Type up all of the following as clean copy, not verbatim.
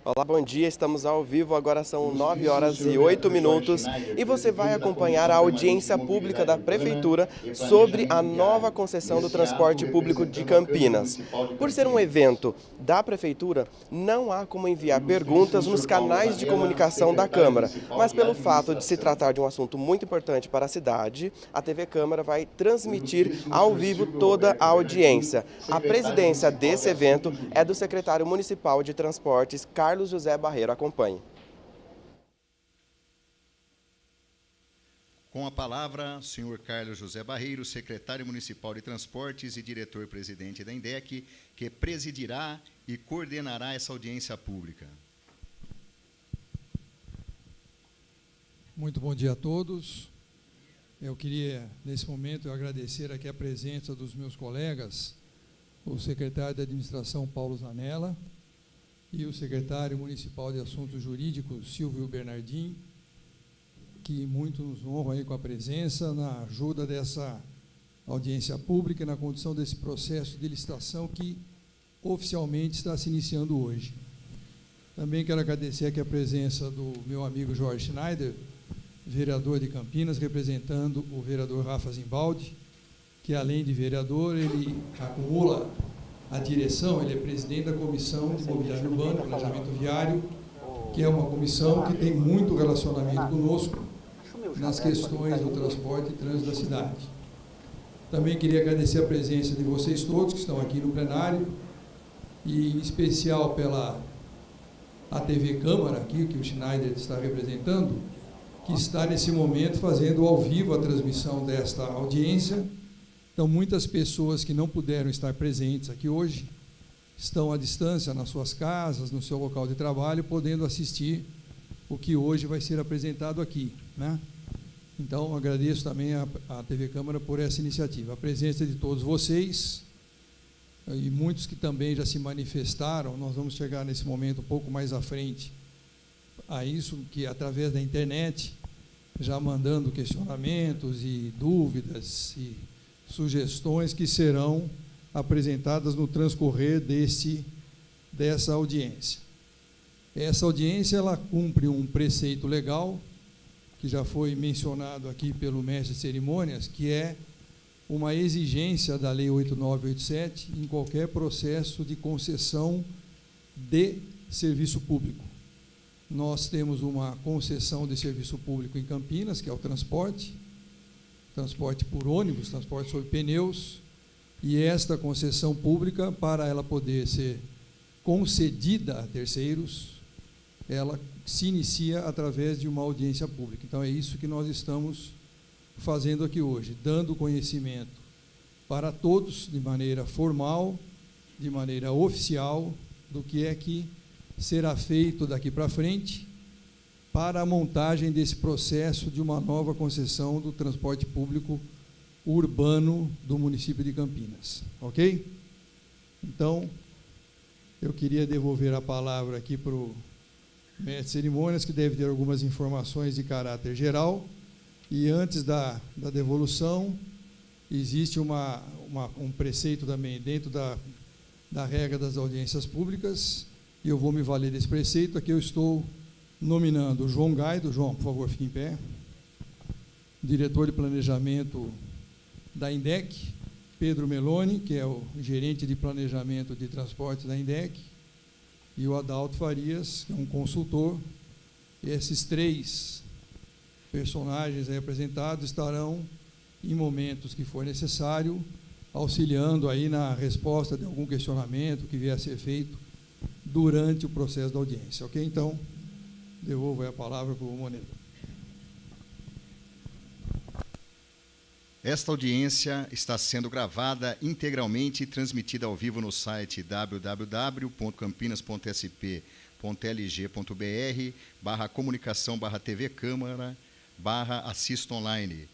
Olá, bom dia, estamos ao vivo, agora são 9 horas e 8 minutos e você vai acompanhar a audiência pública da Prefeitura sobre a nova concessão do transporte público de Campinas. Por ser um evento da Prefeitura, não há como enviar perguntas nos canais de comunicação da Câmara, mas pelo fato de se tratar de um assunto muito importante para a cidade, a TV Câmara vai transmitir ao vivo toda a audiência. A presidência desse evento é do secretário municipal de Transportes, Carlos José Barreiro. Acompanhe. Com a palavra, o senhor Carlos José Barreiro, secretário municipal de Transportes e diretor-presidente da INDEC, que presidirá e coordenará essa audiência pública. Muito bom dia a todos. Eu queria, nesse momento, agradecer aqui a presença dos meus colegas, o secretário de Administração, Paulo Zanella, e o secretário municipal de Assuntos Jurídicos, Silvio Bernardim, que muito nos honram aí com a presença, na ajuda dessa audiência pública e na condução desse processo de licitação que oficialmente está se iniciando hoje. Também quero agradecer aqui a presença do meu amigo Jorge Schneider, vereador de Campinas, representando o vereador Rafa Zimbaldi, que além de vereador, ele acumula a direção, ele é presidente da Comissão de Mobilidade Urbana e Planejamento Viário, que é uma comissão que tem muito relacionamento conosco nas questões do transporte e trânsito da cidade. Também queria agradecer a presença de vocês todos que estão aqui no plenário, e em especial pela a TV Câmara, aqui, que o Schneider está representando, que está nesse momento fazendo ao vivo a transmissão desta audiência. Então, muitas pessoas que não puderam estar presentes aqui hoje estão à distância nas suas casas, no seu local de trabalho, podendo assistir o que hoje vai ser apresentado aqui, né? Então, agradeço também à TV Câmara por essa iniciativa. A presença de todos vocês e muitos que também já se manifestaram, nós vamos chegar nesse momento um pouco mais à frente a isso, que através da internet, já mandando questionamentos e dúvidas e sugestões que serão apresentadas no transcorrer dessa audiência. Essa audiência, ela cumpre um preceito legal, que já foi mencionado aqui pelo mestre de cerimônias, que é uma exigência da Lei 8987 em qualquer processo de concessão de serviço público. Nós temos uma concessão de serviço público em Campinas, que é o transporte por ônibus, transporte sobre pneus, e esta concessão pública, para ela poder ser concedida a terceiros, ela se inicia através de uma audiência pública. Então, é isso que nós estamos fazendo aqui hoje, dando conhecimento para todos, de maneira formal, de maneira oficial, do que é que será feito daqui para frente, para a montagem desse processo de uma nova concessão do transporte público urbano do município de Campinas. Ok? Então, eu queria devolver a palavra aqui para o mestre de cerimônias, que deve ter algumas informações de caráter geral, e antes da devolução, existe um preceito também dentro da regra das audiências públicas, e eu vou me valer desse preceito. Aqui eu estou nominando o João Gaido. João, por favor, fique em pé. Diretor de Planejamento da INDEC, Pedro Meloni, que é o gerente de Planejamento de Transporte da INDEC, e o Adalto Farias, que é um consultor. E esses três personagens aí apresentados estarão, em momentos que for necessário, auxiliando aí na resposta de algum questionamento que vier a ser feito durante o processo da audiência. Ok? Então, devolvo aí a palavra para o Moneda. Esta audiência está sendo gravada integralmente e transmitida ao vivo no site www.campinas.sp.lg.br/comunicação/TV Câmara/assista online.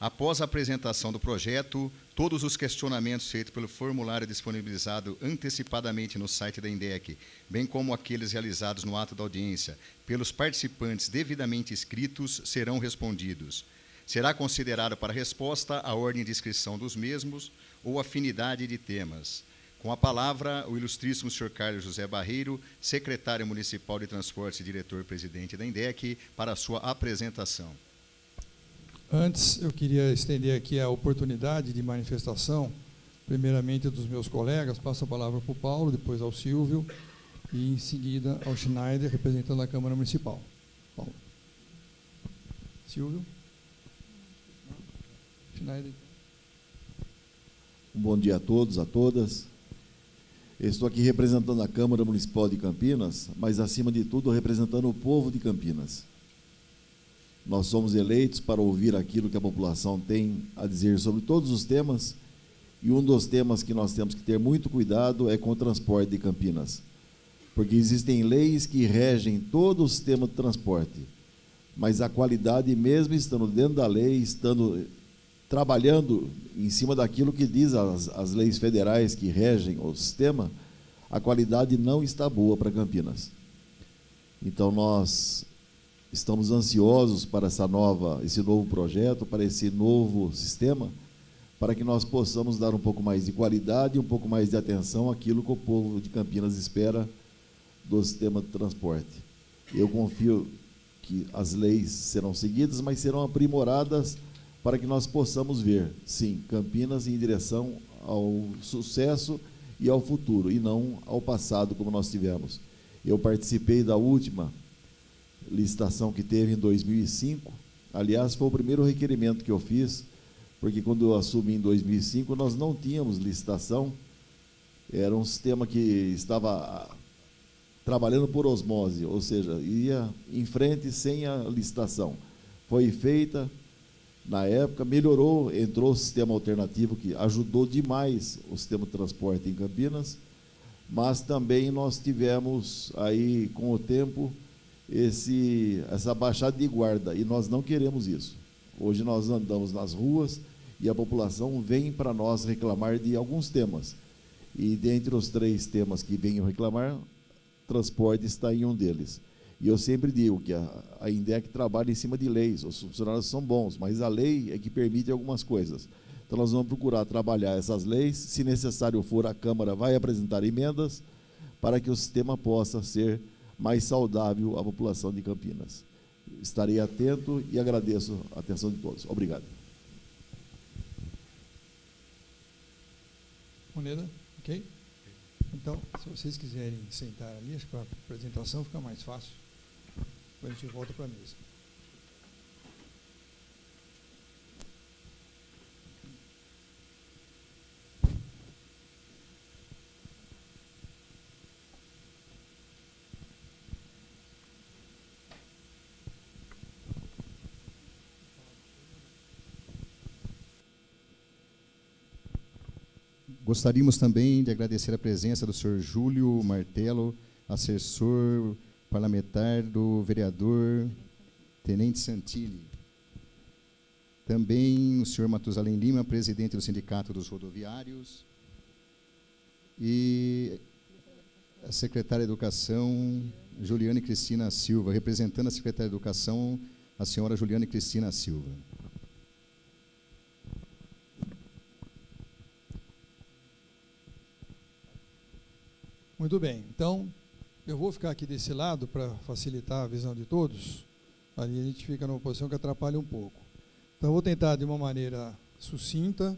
Após a apresentação do projeto, todos os questionamentos feitos pelo formulário disponibilizado antecipadamente no site da INDEC, bem como aqueles realizados no ato da audiência, pelos participantes devidamente inscritos, serão respondidos. Será considerado para resposta a ordem de inscrição dos mesmos ou afinidade de temas. Com a palavra, o ilustríssimo senhor Carlos José Barreiro, secretário municipal de transportes e diretor-presidente da INDEC, para a sua apresentação. Antes, eu queria estender aqui a oportunidade de manifestação, primeiramente dos meus colegas. Passo a palavra para o Paulo, depois ao Silvio, e em seguida ao Schneider, representando a Câmara Municipal. Paulo. Silvio. Schneider. Um bom dia a todos, a todas. Estou aqui representando a Câmara Municipal de Campinas, mas, acima de tudo, representando o povo de Campinas. Nós somos eleitos para ouvir aquilo que a população tem a dizer sobre todos os temas, e um dos temas que nós temos que ter muito cuidado é com o transporte de Campinas, porque existem leis que regem todo o sistema de transporte, mas a qualidade, mesmo estando dentro da lei, estando trabalhando em cima daquilo que diz as leis federais que regem o sistema, a qualidade não está boa para Campinas. Então, nós estamos ansiosos para esse novo projeto, para esse novo sistema, para que nós possamos dar um pouco mais de qualidade e um pouco mais de atenção àquilo que o povo de Campinas espera do sistema de transporte. Eu confio que as leis serão seguidas, mas serão aprimoradas para que nós possamos ver, sim, Campinas em direção ao sucesso e ao futuro, e não ao passado, como nós tivemos. Eu participei da última licitação que teve em 2005, aliás, foi o primeiro requerimento que eu fiz, porque quando eu assumi em 2005, nós não tínhamos licitação, era um sistema que estava trabalhando por osmose, ou seja, ia em frente sem a licitação. Foi feita, na época, melhorou, entrou o sistema alternativo, que ajudou demais o sistema de transporte em Campinas, mas também nós tivemos aí, com o tempo, essa baixada de guarda, e nós não queremos isso. Hoje nós andamos nas ruas e a população vem para nós reclamar de alguns temas, e dentre os 3 temas que venham reclamar, transporte está em um deles. E eu sempre digo que a INDEC trabalha em cima de leis, os funcionários são bons, mas a lei é que permite algumas coisas. Então nós vamos procurar trabalhar essas leis, se necessário for, a Câmara vai apresentar emendas para que o sistema possa ser mais saudável à população de Campinas. Estarei atento e agradeço a atenção de todos. Obrigado. Moneda, ok? Então, se vocês quiserem sentar ali, acho que a apresentação fica mais fácil. Depois a gente volta para a mesa. Gostaríamos também de agradecer a presença do senhor Júlio Martelo, assessor parlamentar do vereador Tenente Santilli. Também o senhor Matusalém Lima, presidente do Sindicato dos Rodoviários. E a secretária de Educação, Juliane Cristina Silva, representando a secretária de Educação, a senhora Juliane Cristina Silva. Muito bem, então eu vou ficar aqui desse lado para facilitar a visão de todos. Ali a gente fica numa posição que atrapalha um pouco. Então eu vou tentar, de uma maneira sucinta,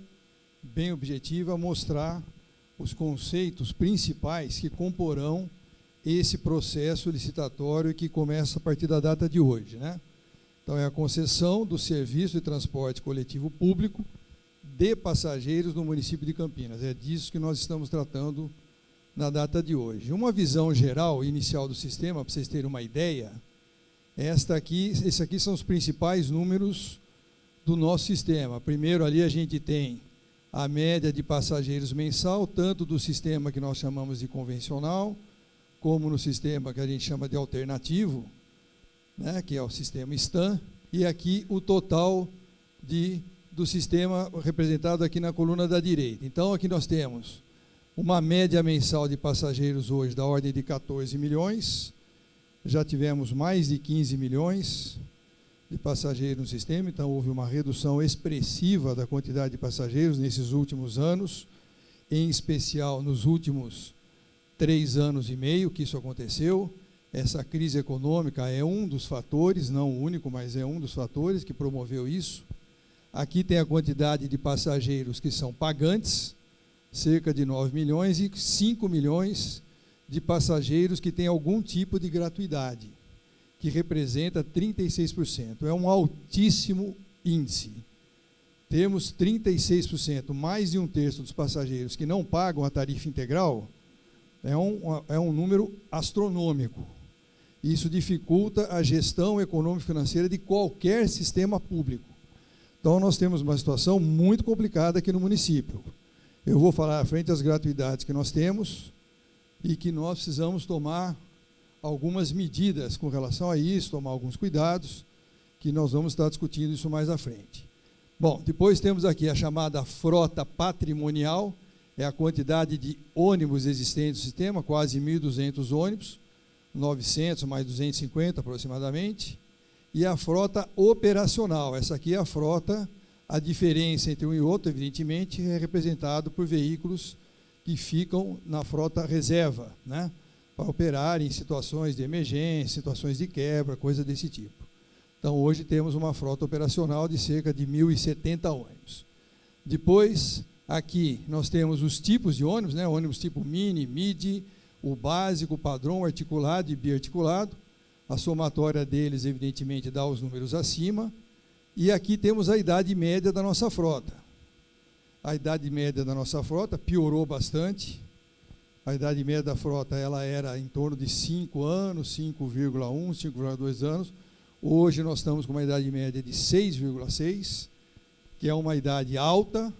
bem objetiva, mostrar os conceitos principais que comporão esse processo licitatório que começa a partir da data de hoje, né? Então, é a concessão do serviço de transporte coletivo público de passageiros no município de Campinas. É disso que nós estamos tratando na data de hoje. Uma visão geral, inicial do sistema, para vocês terem uma ideia, esses aqui são os principais números do nosso sistema. Primeiro, ali a gente tem a média de passageiros mensal, tanto do sistema que nós chamamos de convencional, como no sistema que a gente chama de alternativo, né, que é o sistema STAN, e aqui o total do sistema representado aqui na coluna da direita. Então, aqui nós temos uma média mensal de passageiros hoje da ordem de 14 milhões, já tivemos mais de 15 milhões de passageiros no sistema, então houve uma redução expressiva da quantidade de passageiros nesses últimos anos, em especial nos últimos 3 anos e meio que isso aconteceu. Essa crise econômica é um dos fatores, não o único, mas é um dos fatores que promoveu isso. Aqui tem a quantidade de passageiros que são pagantes, cerca de 9 milhões, e 5 milhões de passageiros que têm algum tipo de gratuidade, que representa 36%. É um altíssimo índice. Temos 36%, mais de 1/3 dos passageiros que não pagam a tarifa integral, é um número astronômico. Isso dificulta a gestão econômico-financeira de qualquer sistema público. Então, nós temos uma situação muito complicada aqui no município. Eu vou falar à frente das gratuidades que nós temos e que nós precisamos tomar algumas medidas com relação a isso, tomar alguns cuidados, que nós vamos estar discutindo isso mais à frente. Bom, depois temos aqui a chamada frota patrimonial, é a quantidade de ônibus existentes no sistema, quase 1.200 ônibus, 900 mais 250 aproximadamente, e a frota operacional. Essa aqui é a frota, a diferença entre um e outro, evidentemente, é representado por veículos que ficam na frota reserva, né, para operar em situações de emergência, situações de quebra, coisa desse tipo. Então, hoje temos uma frota operacional de cerca de 1.070 ônibus. Depois, aqui, nós temos os tipos de ônibus, né, ônibus tipo mini, midi, o básico, o padrão, articulado e biarticulado. A somatória deles, evidentemente, dá os números acima. E aqui temos a idade média da nossa frota. A idade média da nossa frota piorou bastante. A idade média da frota ela era em torno de 5 anos, 5,1, 5,2 anos. Hoje nós estamos com uma idade média de 6,6, que é uma idade alta,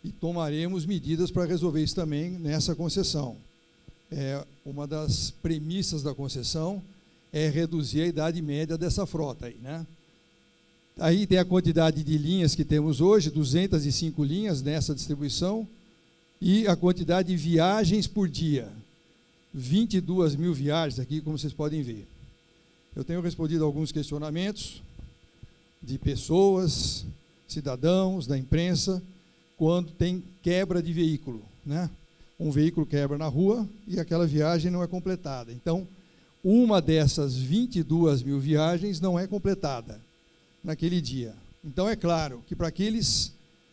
e tomaremos medidas para resolver isso também nessa concessão. Uma das premissas da concessão é reduzir a idade média dessa frota aí, né? Aí tem a quantidade de linhas que temos hoje, 205 linhas nessa distribuição, e a quantidade de viagens por dia, 22 mil viagens aqui, como vocês podem ver. Eu tenho respondido a alguns questionamentos de pessoas, cidadãos, da imprensa, quando tem quebra de veículo, né? Um veículo quebra na rua e aquela viagem não é completada. Então, uma dessas 22 mil viagens não é completada naquele dia. Então, é claro que para aqueles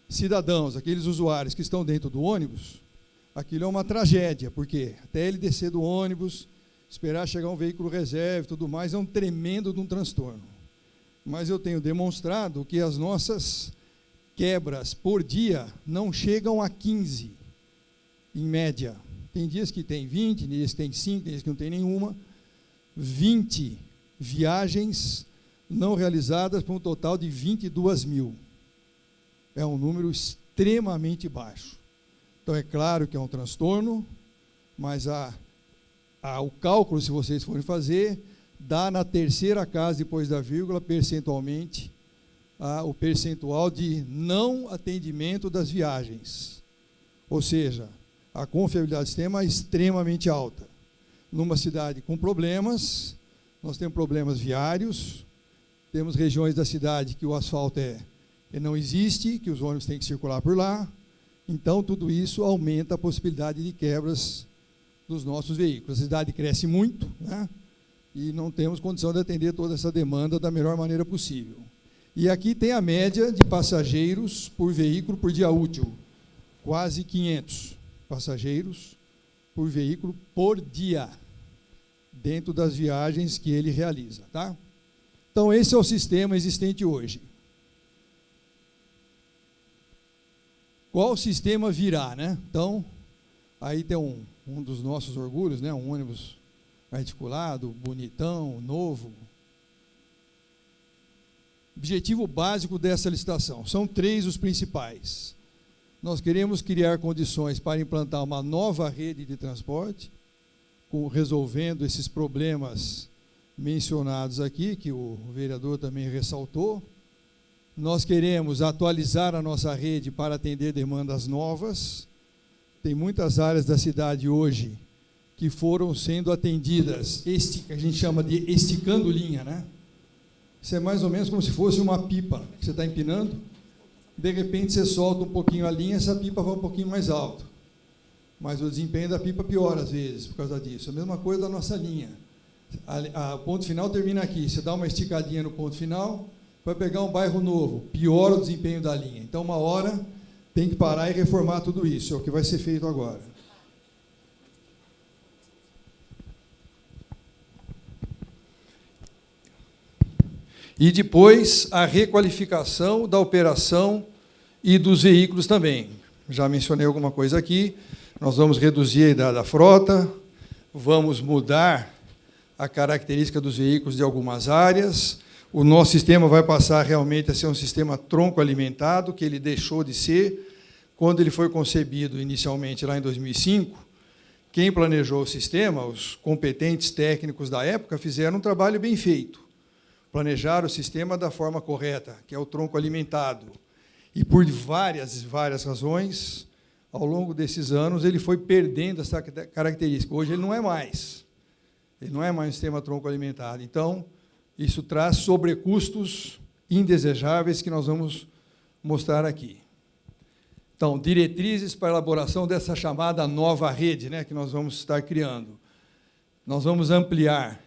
cidadãos, aqueles usuários que estão dentro do ônibus, aquilo é uma tragédia, porque até ele descer do ônibus, esperar chegar um veículo reserva e tudo mais, é um tremendo de um transtorno. Mas eu tenho demonstrado que as nossas quebras por dia não chegam a 15, em média. Tem dias que tem 20, tem dias que tem 5, tem dias que não tem nenhuma. 20 viagens não realizadas para um total de 22 mil. É um número extremamente baixo. Então, é claro que é um transtorno, mas o cálculo, se vocês forem fazer, dá na terceira casa, depois da vírgula, percentualmente, o percentual de não atendimento das viagens. Ou seja, a confiabilidade do sistema é extremamente alta. Numa cidade com problemas, nós temos problemas viários, temos regiões da cidade que o asfalto não existe, que os ônibus têm que circular por lá. Então, tudo isso aumenta a possibilidade de quebras dos nossos veículos. A cidade cresce muito, né? E não temos condição de atender toda essa demanda da melhor maneira possível. E aqui tem a média de passageiros por veículo por dia útil, quase 500 passageiros por veículo por dia, dentro das viagens que ele realiza, tá? Então, esse é o sistema existente hoje. Qual sistema virá, né? Então, aí tem um dos nossos orgulhos, né? Um ônibus articulado, bonitão, novo. Objetivo básico dessa licitação, são 3 os principais. Nós queremos criar condições para implantar uma nova rede de transporte, resolvendo esses problemas mencionados aqui, que o vereador também ressaltou. Nós queremos atualizar a nossa rede para atender demandas novas. Tem muitas áreas da cidade hoje que foram sendo atendidas, que a gente chama de esticando linha, né? Isso é mais ou menos como se fosse uma pipa que você está empinando, de repente você solta um pouquinho a linha, essa pipa vai um pouquinho mais alto. mas o desempenho da pipa piora às vezes por causa disso. A mesma coisa da nossa linha. O ponto final termina aqui. Você dá uma esticadinha no ponto final, vai pegar um bairro novo, piora o desempenho da linha. Então, uma hora, tem que parar e reformar tudo isso. É o que vai ser feito agora. E depois, a requalificação da operação e dos veículos também. Já mencionei alguma coisa aqui. Nós vamos reduzir a idade da frota, vamos mudar a característica dos veículos de algumas áreas. O nosso sistema vai passar realmente a ser um sistema tronco alimentado, que ele deixou de ser. Quando ele foi concebido inicialmente lá em 2005, quem planejou o sistema, os competentes técnicos da época, fizeram um trabalho bem feito. Planejaram o sistema da forma correta, que é o tronco alimentado. E por várias razões, ao longo desses anos, ele foi perdendo essa característica. Hoje ele não é mais. Ele não é mais um sistema tronco alimentado. Então, isso traz sobrecustos indesejáveis que nós vamos mostrar aqui. Então, diretrizes para a elaboração dessa chamada nova rede, né, que nós vamos estar criando. Nós vamos ampliar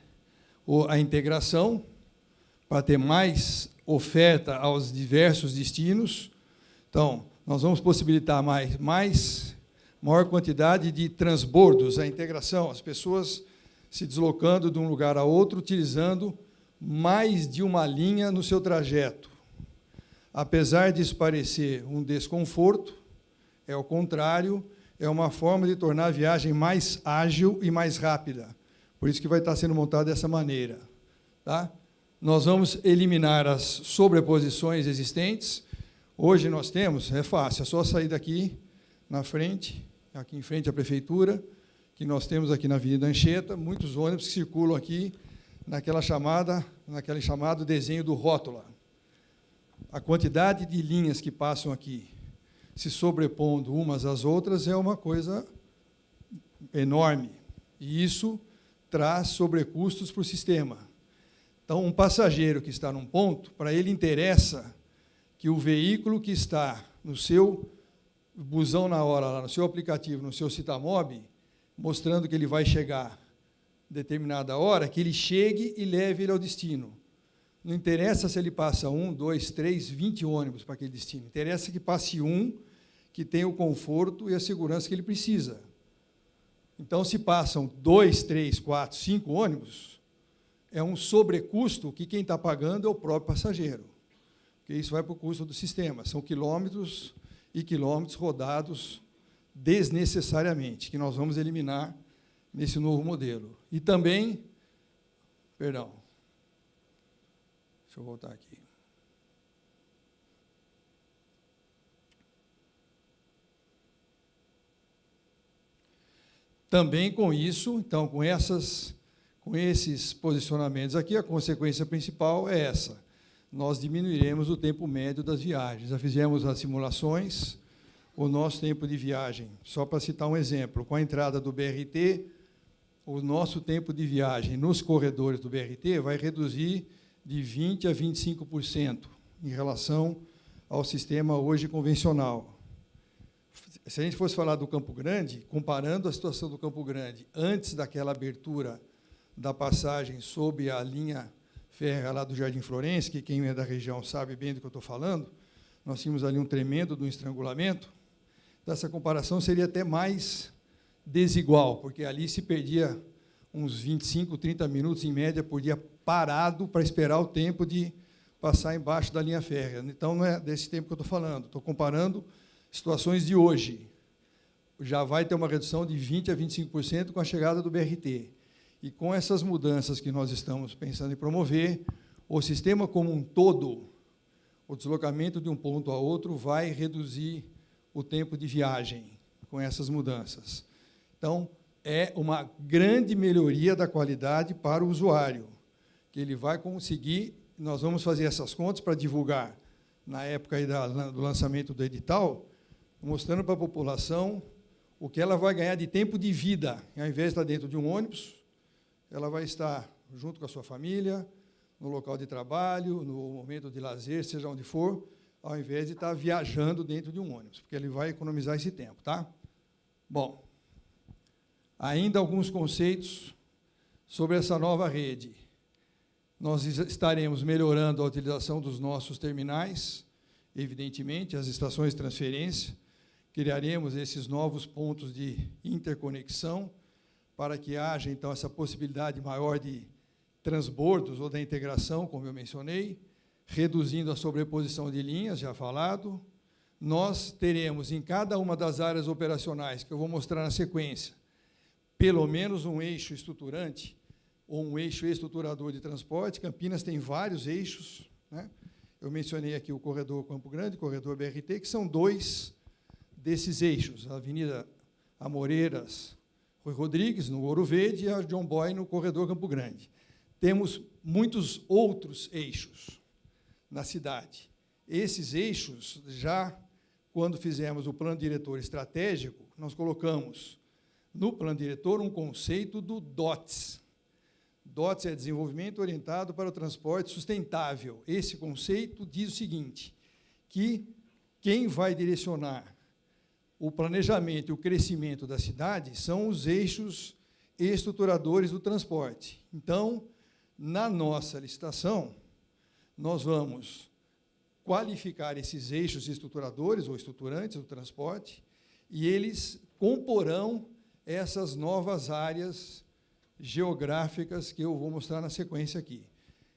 a integração para ter mais oferta aos diversos destinos. Então, nós vamos possibilitar maior quantidade de transbordos, a integração, as pessoas se deslocando de um lugar a outro, utilizando mais de uma linha no seu trajeto. Apesar disso parecer um desconforto, é o contrário, é uma forma de tornar a viagem mais ágil e mais rápida. Por isso que vai estar sendo montada dessa maneira. Tá? Nós vamos eliminar as sobreposições existentes. Hoje nós temos, é fácil, é só sair daqui na frente, aqui em frente à prefeitura, que nós temos aqui na Avenida Anchieta, muitos ônibus que circulam aqui naquele chamado desenho do rótula. A quantidade de linhas que passam aqui, se sobrepondo umas às outras, é uma coisa enorme. E isso traz sobrecustos para o sistema. Então, um passageiro que está num ponto, para ele interessa que o veículo que está no seu busão na hora, lá no seu aplicativo, no seu Citamob, mostrando que ele vai chegar determinada hora, que ele chegue e leve ele ao destino. Não interessa se ele passa 1, 2, 3, 20 ônibus para aquele destino. Interessa que passe um que tenha o conforto e a segurança que ele precisa. Então, se passam 2, 3, 4, 5 ônibus, é um sobrecusto que quem está pagando é o próprio passageiro. Porque isso vai para o custo do sistema. São quilômetros e quilômetros rodados desnecessariamente, que nós vamos eliminar nesse novo modelo. E também, perdão, deixa eu voltar aqui. Também com isso, então, com esses posicionamentos aqui, a consequência principal é essa. Nós diminuiremos o tempo médio das viagens. Já fizemos as simulações, o nosso tempo de viagem, só para citar um exemplo, com a entrada do BRT, o nosso tempo de viagem nos corredores do BRT vai reduzir de 20% a 25% em relação ao sistema hoje convencional. Se a gente fosse falar do Campo Grande, comparando a situação do Campo Grande antes daquela abertura da passagem sob a linha férrea lá do Jardim Florense, que quem é da região sabe bem do que eu estou falando, nós tínhamos ali um tremendo do estrangulamento. Essa comparação seria até mais desigual, porque ali se perdia uns 25, 30 minutos, em média, por dia, parado para esperar o tempo de passar embaixo da linha férrea. Então, não é desse tempo que eu estou falando, estou comparando situações de hoje. Já vai ter uma redução de 20% a 25% com a chegada do BRT. E com essas mudanças que nós estamos pensando em promover, o sistema como um todo, o deslocamento de um ponto a outro vai reduzir o tempo de viagem com essas mudanças. Então, é uma grande melhoria da qualidade para o usuário, que ele vai conseguir, nós vamos fazer essas contas para divulgar, na época aí do lançamento do edital, mostrando para a população o que ela vai ganhar de tempo de vida. Ao invés de estar dentro de um ônibus, ela vai estar junto com a sua família, no local de trabalho, no momento de lazer, seja onde for, ao invés de estar viajando dentro de um ônibus, porque ele vai economizar esse tempo, tá? Bom, Ainda alguns conceitos sobre essa nova rede. Nós estaremos melhorando a utilização dos nossos terminais, evidentemente, as estações de transferência, criaremos esses novos pontos de interconexão para que haja, então, essa possibilidade maior de transbordos ou da integração, como eu mencionei, reduzindo a sobreposição de linhas, já falado. Nós teremos, em cada uma das áreas operacionais, que eu vou mostrar na sequência, pelo menos um eixo estruturante, ou um eixo estruturador de transporte. Campinas tem vários eixos, né? Eu mencionei aqui o corredor Campo Grande, o corredor BRT, que são 2 desses eixos, a Avenida Amoreiras, Rui Rodrigues, no Ouro Verde, e a John Boy, no corredor Campo Grande. Temos muitos outros eixos na cidade. Esses eixos, já quando fizemos o plano diretor estratégico, nós colocamos no plano diretor um conceito do DOTS. DOTS é desenvolvimento orientado para o transporte sustentável. Esse conceito diz o seguinte, que quem vai direcionar o planejamento e o crescimento da cidade são os eixos estruturadores do transporte. Então, na nossa licitação, nós vamos qualificar esses eixos estruturadores ou estruturantes do transporte e eles comporão essas novas áreas geográficas que eu vou mostrar na sequência aqui.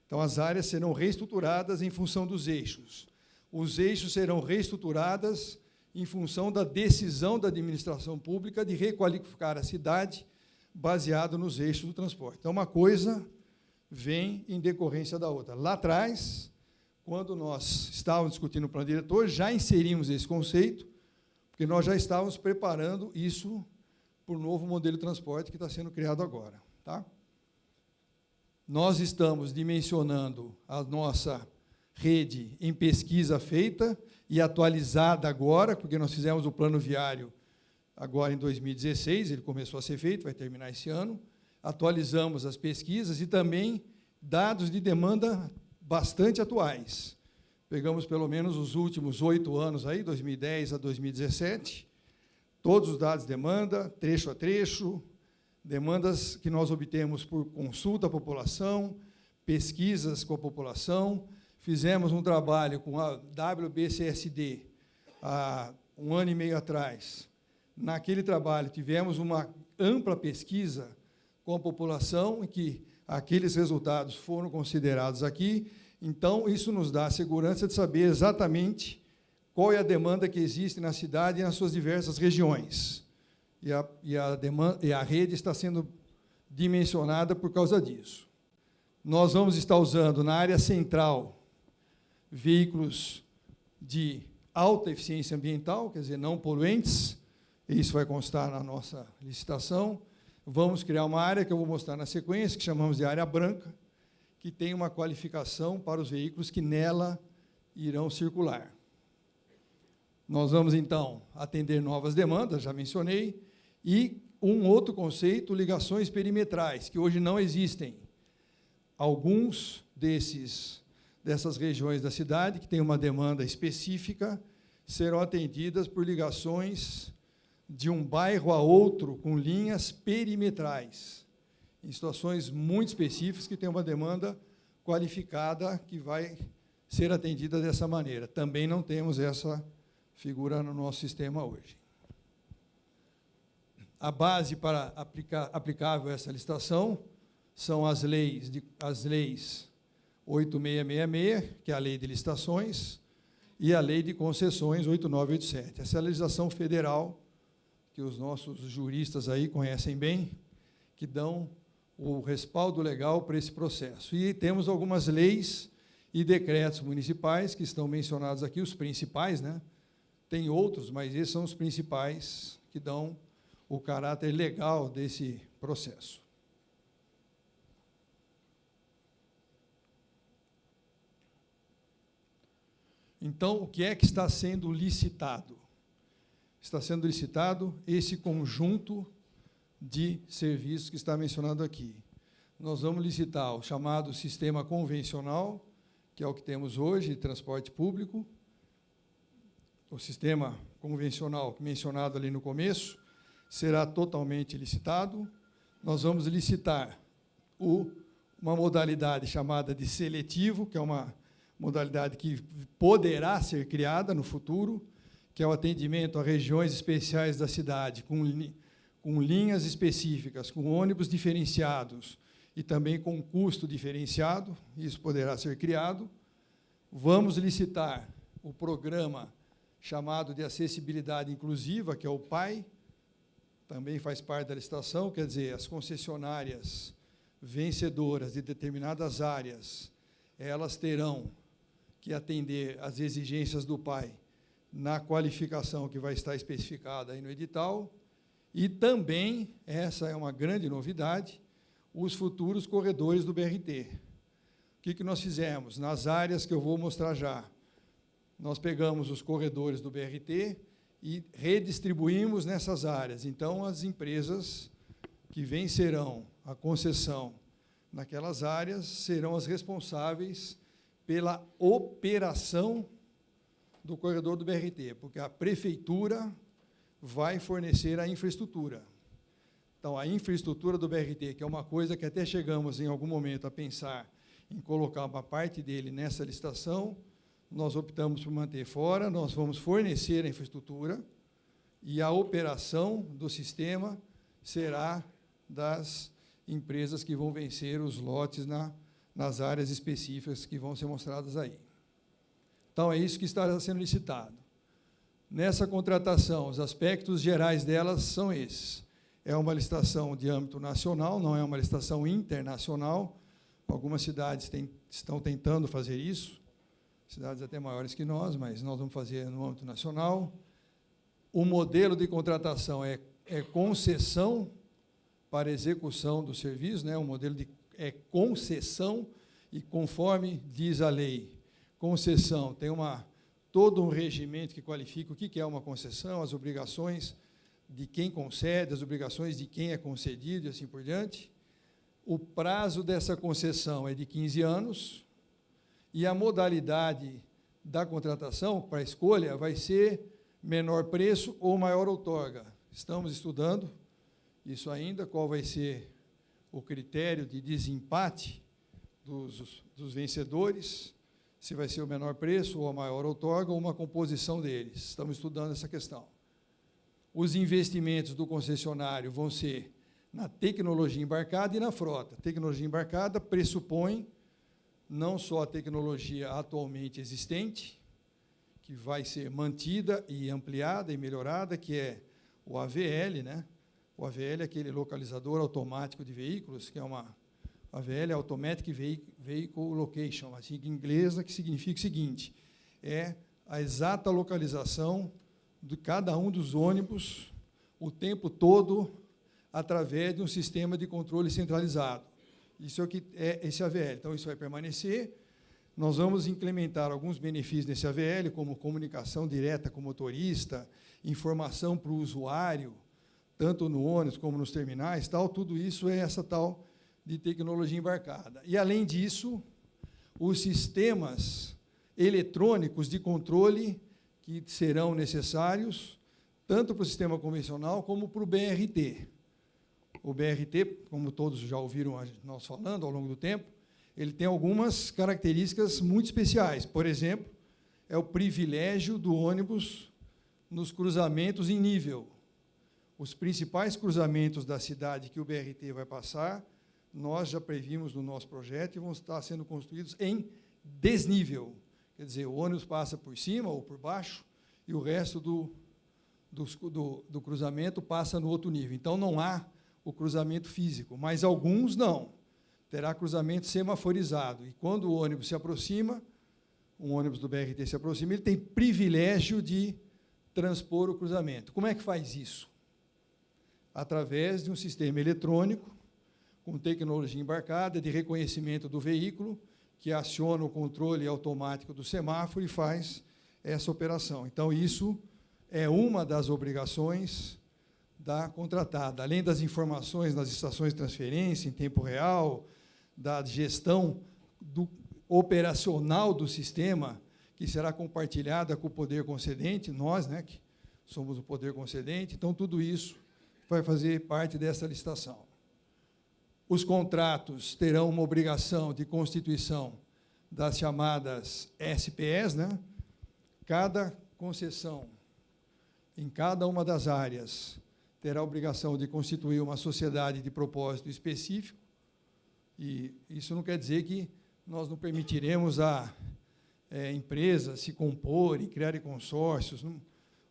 Então, as áreas serão reestruturadas em função dos eixos. Os eixos serão reestruturadas em função da decisão da administração pública de requalificar a cidade baseado nos eixos do transporte. Então, uma coisa vem em decorrência da outra. Lá atrás, quando nós estávamos discutindo o plano diretor, já inserimos esse conceito, porque nós já estávamos preparando isso para o novo modelo de transporte que está sendo criado agora. Tá? Nós estamos dimensionando a nossa rede em pesquisa feita e atualizada agora, porque nós fizemos o plano viário agora em 2016, ele começou a ser feito, vai terminar esse ano, atualizamos as pesquisas e também dados de demanda bastante atuais. Pegamos pelo menos os últimos 8 anos, aí, 2010 a 2017, todos os dados de demanda, trecho a trecho, demandas que nós obtemos por consulta à população, pesquisas com a população. Fizemos um trabalho com a WBCSD há 1 ano e meio atrás. Naquele trabalho, tivemos uma ampla pesquisa com a população, em que aqueles resultados foram considerados aqui. Então, isso nos dá a segurança de saber exatamente qual é a demanda que existe na cidade e nas suas diversas regiões. E a rede está sendo dimensionada por causa disso. Nós vamos estar usando, na área central, veículos de alta eficiência ambiental, quer dizer, não poluentes, isso vai constar na nossa licitação. Vamos criar uma área que eu vou mostrar na sequência, que chamamos de área branca, que tem uma qualificação para os veículos que nela irão circular. Nós vamos, então, atender novas demandas, já mencionei, e um outro conceito, ligações perimetrais, que hoje não existem. Alguns dessas regiões da cidade, que têm uma demanda específica, serão atendidas por ligações de um bairro a outro com linhas perimetrais, em situações muito específicas que têm uma demanda qualificada que vai ser atendida dessa maneira. Também não temos essa figura no nosso sistema hoje. A base para aplicável a essa licitação são as leis 8666, que é a lei de licitações, e a lei de concessões 8987. Essa é a legislação federal que os nossos juristas aí conhecem bem, que dão o respaldo legal para esse processo. E temos algumas leis e decretos municipais que estão mencionados aqui, os principais, né? Tem outros, mas esses são os principais que dão o caráter legal desse processo. Então, o que é que está sendo licitado? Está sendo licitado esse conjunto de serviços que está mencionado aqui. Nós vamos licitar o chamado sistema convencional, que é o que temos hoje, de transporte público, o sistema convencional mencionado ali no começo, será totalmente licitado. Nós vamos licitar uma modalidade chamada de seletivo, que é uma modalidade que poderá ser criada no futuro, que é o atendimento a regiões especiais da cidade, com linhas específicas, com ônibus diferenciados e também com custo diferenciado. Isso poderá ser criado. Vamos licitar o programa chamado de acessibilidade inclusiva, que é o PAI, também faz parte da licitação, quer dizer, as concessionárias vencedoras de determinadas áreas, elas terão que atender às exigências do PAI na qualificação que vai estar especificada aí no edital, e também, essa é uma grande novidade, os futuros corredores do BRT. O que nós fizemos? Nas áreas que eu vou mostrar já, nós pegamos os corredores do BRT e redistribuímos nessas áreas. Então, as empresas que vencerão a concessão naquelas áreas serão as responsáveis pela operação do corredor do BRT, porque a prefeitura vai fornecer a infraestrutura. Então, a infraestrutura do BRT, que é uma coisa que até chegamos em algum momento a pensar em colocar uma parte dele nessa licitação, nós optamos por manter fora, nós vamos fornecer a infraestrutura e a operação do sistema será das empresas que vão vencer os lotes nas áreas específicas que vão ser mostradas aí. Então, é isso que está sendo licitado. Nessa contratação, os aspectos gerais delas são esses. É uma licitação de âmbito nacional, não é uma licitação internacional. Algumas cidades estão tentando fazer isso, cidades até maiores que nós, mas nós vamos fazer no âmbito nacional. O modelo de contratação é concessão para execução do serviço, né? O modelo é concessão, e conforme diz a lei, concessão tem todo um regimento que qualifica o que é uma concessão, as obrigações de quem concede, as obrigações de quem é concedido e assim por diante. O prazo dessa concessão é de 15 anos e a modalidade da contratação para a escolha vai ser menor preço ou maior outorga. Estamos estudando isso ainda, qual vai ser o critério de desempate dos vencedores, se vai ser o menor preço ou a maior outorga ou uma composição deles. Estamos estudando essa questão. Os investimentos do concessionário vão ser na tecnologia embarcada e na frota. A tecnologia embarcada pressupõe não só a tecnologia atualmente existente, que vai ser mantida e ampliada e melhorada, que é o AVL, né? O AVL é aquele localizador automático de veículos, que é AVL, Automatic Vehicle Location, a sigla inglesa, que significa o seguinte, é a exata localização de cada um dos ônibus o tempo todo através de um sistema de controle centralizado. Isso é o que é esse AVL. Então, isso vai permanecer. Nós vamos implementar alguns benefícios nesse AVL, como comunicação direta com o motorista, informação para o usuário, tanto no ônibus como nos terminais, tal. Tudo isso é essa tal de tecnologia embarcada. E, além disso, os sistemas eletrônicos de controle que serão necessários, tanto para o sistema convencional como para o BRT. O BRT, como todos já ouviram nós falando ao longo do tempo, ele tem algumas características muito especiais. Por exemplo, é o privilégio do ônibus nos cruzamentos em nível. Os principais cruzamentos da cidade que o BRT vai passar, nós já previmos no nosso projeto e vão estar sendo construídos em desnível. Quer dizer, o ônibus passa por cima ou por baixo e o resto do cruzamento passa no outro nível. Então, não há o cruzamento físico, mas alguns não. Terá cruzamento semaforizado. E quando o ônibus se aproxima, um ônibus do BRT se aproxima, ele tem privilégio de transpor o cruzamento. Como é que faz isso? Através de um sistema eletrônico, com tecnologia embarcada, de reconhecimento do veículo, que aciona o controle automático do semáforo e faz essa operação. Então, isso é uma das obrigações da contratada, além das informações nas estações de transferência em tempo real, da gestão operacional do sistema, que será compartilhada com o poder concedente, nós, né, que somos o poder concedente. Então, tudo isso vai fazer parte dessa licitação. Os contratos terão uma obrigação de constituição das chamadas SPS, né? Cada concessão, em cada uma das áreas, terá a obrigação de constituir uma sociedade de propósito específico, e isso não quer dizer que nós não permitiremos a empresas se comporem, criarem consórcios.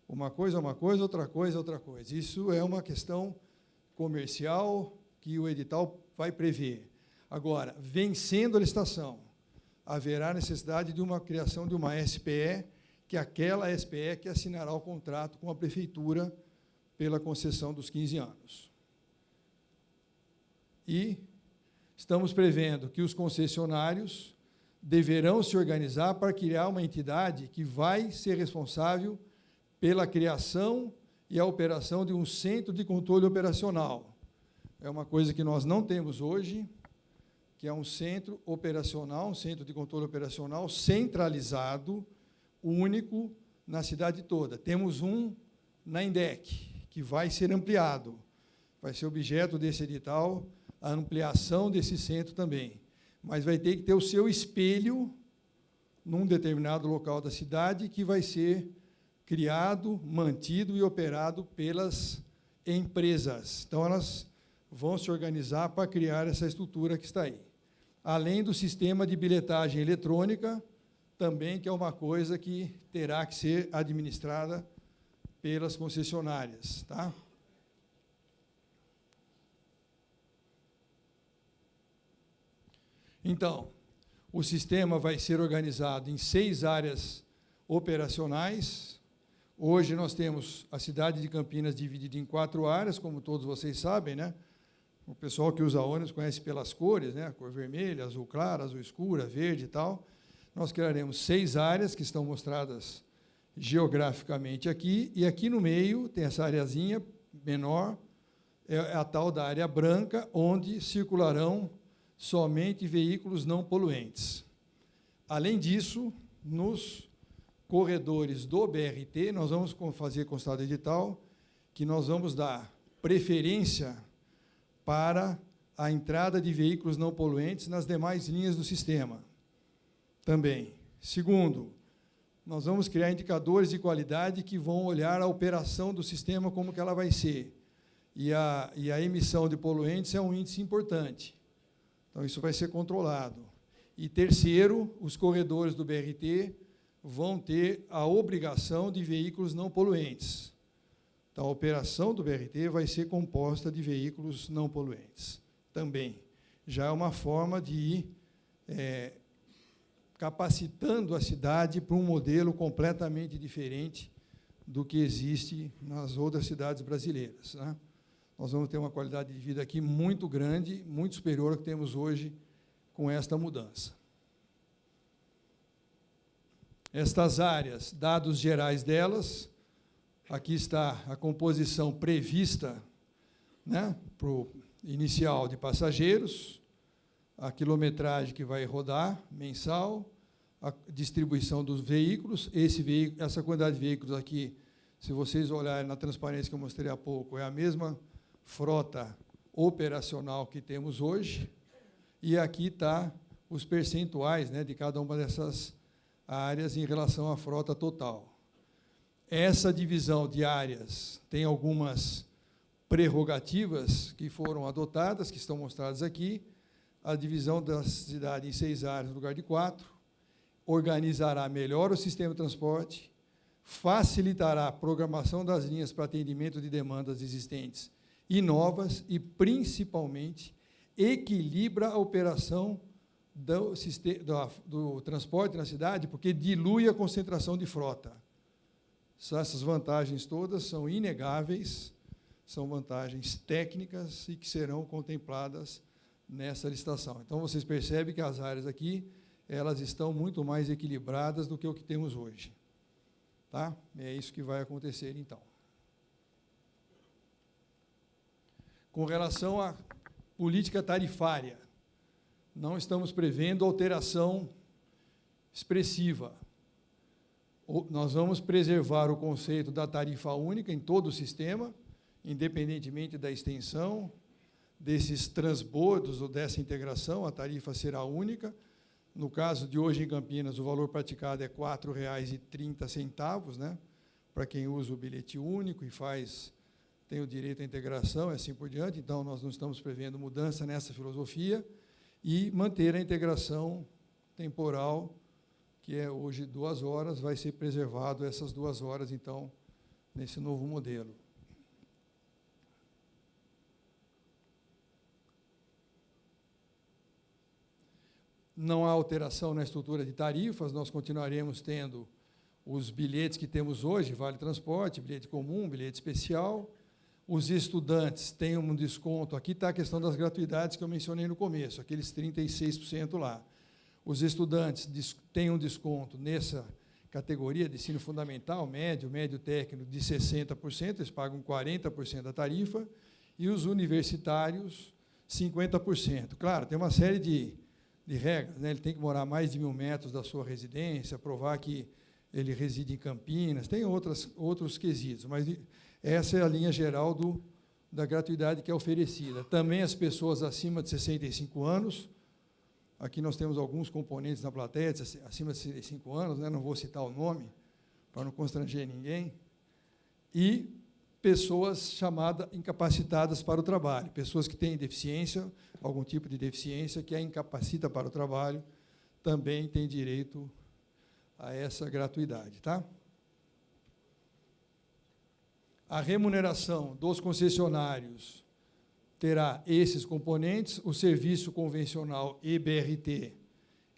Uma coisa é uma coisa, outra coisa é outra coisa. Isso é uma questão comercial que o edital vai prever. Agora, vencendo a licitação, haverá necessidade de uma criação de uma SPE, que é aquela SPE que assinará o contrato com a prefeitura pela concessão dos 15 anos. E estamos prevendo que os concessionários deverão se organizar para criar uma entidade que vai ser responsável pela criação e a operação de um centro de controle operacional. É uma coisa que nós não temos hoje, que é um centro operacional, um centro de controle operacional centralizado, único na cidade toda. Temos um na INDEC, que vai ser ampliado. Vai ser objeto desse edital a ampliação desse centro também. Mas vai ter que ter o seu espelho num determinado local da cidade, que vai ser criado, mantido e operado pelas empresas. Então, elas vão se organizar para criar essa estrutura que está aí. Além do sistema de bilhetagem eletrônica, também, que é uma coisa que terá que ser administrada pelas concessionárias. Tá? Então, o sistema vai ser organizado em 6 áreas operacionais. Hoje nós temos a cidade de Campinas dividida em 4 áreas, como todos vocês sabem, né? O pessoal que usa ônibus conhece pelas cores, né? A cor vermelha, azul claro, azul escura, verde e tal. Nós criaremos 6 áreas que estão mostradas geograficamente aqui, e aqui no meio tem essa areazinha menor, é a tal da área branca, onde circularão somente veículos não poluentes. Além disso, nos corredores do BRT, nós vamos fazer constar do edital que nós vamos dar preferência para a entrada de veículos não poluentes nas demais linhas do sistema. Também. Segundo, nós vamos criar indicadores de qualidade que vão olhar a operação do sistema, como que ela vai ser. E a emissão de poluentes é um índice importante. Então, isso vai ser controlado. E, terceiro, os corredores do BRT vão ter a obrigação de veículos não poluentes. Então, a operação do BRT vai ser composta de veículos não poluentes. Também. Já é uma forma de ir capacitando a cidade para um modelo completamente diferente do que existe nas outras cidades brasileiras, né? Nós vamos ter uma qualidade de vida aqui muito grande, muito superior ao que temos hoje com esta mudança. Estas áreas, dados gerais delas, aqui está a composição prevista, né, para o inicial de passageiros, a quilometragem que vai rodar mensal, a distribuição dos veículos. Essa quantidade de veículos aqui, se vocês olharem na transparência que eu mostrei há pouco, é a mesma frota operacional que temos hoje, e aqui está os percentuais, né, de cada uma dessas áreas em relação à frota total. Essa divisão de áreas tem algumas prerrogativas que foram adotadas, que estão mostradas aqui. A divisão da cidade em 6 áreas no lugar de 4, organizará melhor o sistema de transporte, facilitará a programação das linhas para atendimento de demandas existentes e novas, e, principalmente, equilibra a operação do transporte na cidade, porque dilui a concentração de frota. Essas vantagens todas são inegáveis, são vantagens técnicas e que serão contempladas nessa licitação. Então, vocês percebem que as áreas aqui, elas estão muito mais equilibradas do que o que temos hoje. Tá? É isso que vai acontecer, então. Com relação à política tarifária, não estamos prevendo alteração expressiva. Nós vamos preservar o conceito da tarifa única em todo o sistema, independentemente da extensão desses transbordos ou dessa integração, a tarifa será única. No caso de hoje, em Campinas, o valor praticado é R$ 4,30, né, para quem usa o bilhete único e tem o direito à integração, e assim por diante. Então, nós não estamos prevendo mudança nessa filosofia, e manter a integração temporal, que é hoje 2 horas, vai ser preservado essas 2 horas, então, nesse novo modelo. Não há alteração na estrutura de tarifas, nós continuaremos tendo os bilhetes que temos hoje, Vale Transporte, bilhete comum, bilhete especial. Os estudantes têm um desconto, aqui está a questão das gratuidades que eu mencionei no começo, aqueles 36% lá. Os estudantes têm um desconto nessa categoria de ensino fundamental, médio técnico, de 60%, eles pagam 40% da tarifa, e os universitários, 50%. Claro, tem uma série de regras, né? Ele tem que morar mais de 1.000 metros da sua residência, provar que ele reside em Campinas, tem outros quesitos, mas essa é a linha geral da gratuidade que é oferecida. Também as pessoas acima de 65 anos, aqui nós temos alguns componentes na plateia, acima de 65 anos, né? Não vou citar o nome, para não constranger ninguém, e pessoas chamadas incapacitadas para o trabalho, pessoas que têm deficiência, algum tipo de deficiência que a incapacita para o trabalho, também têm direito a essa gratuidade, tá? A remuneração dos concessionários terá esses componentes. O serviço convencional EBRT,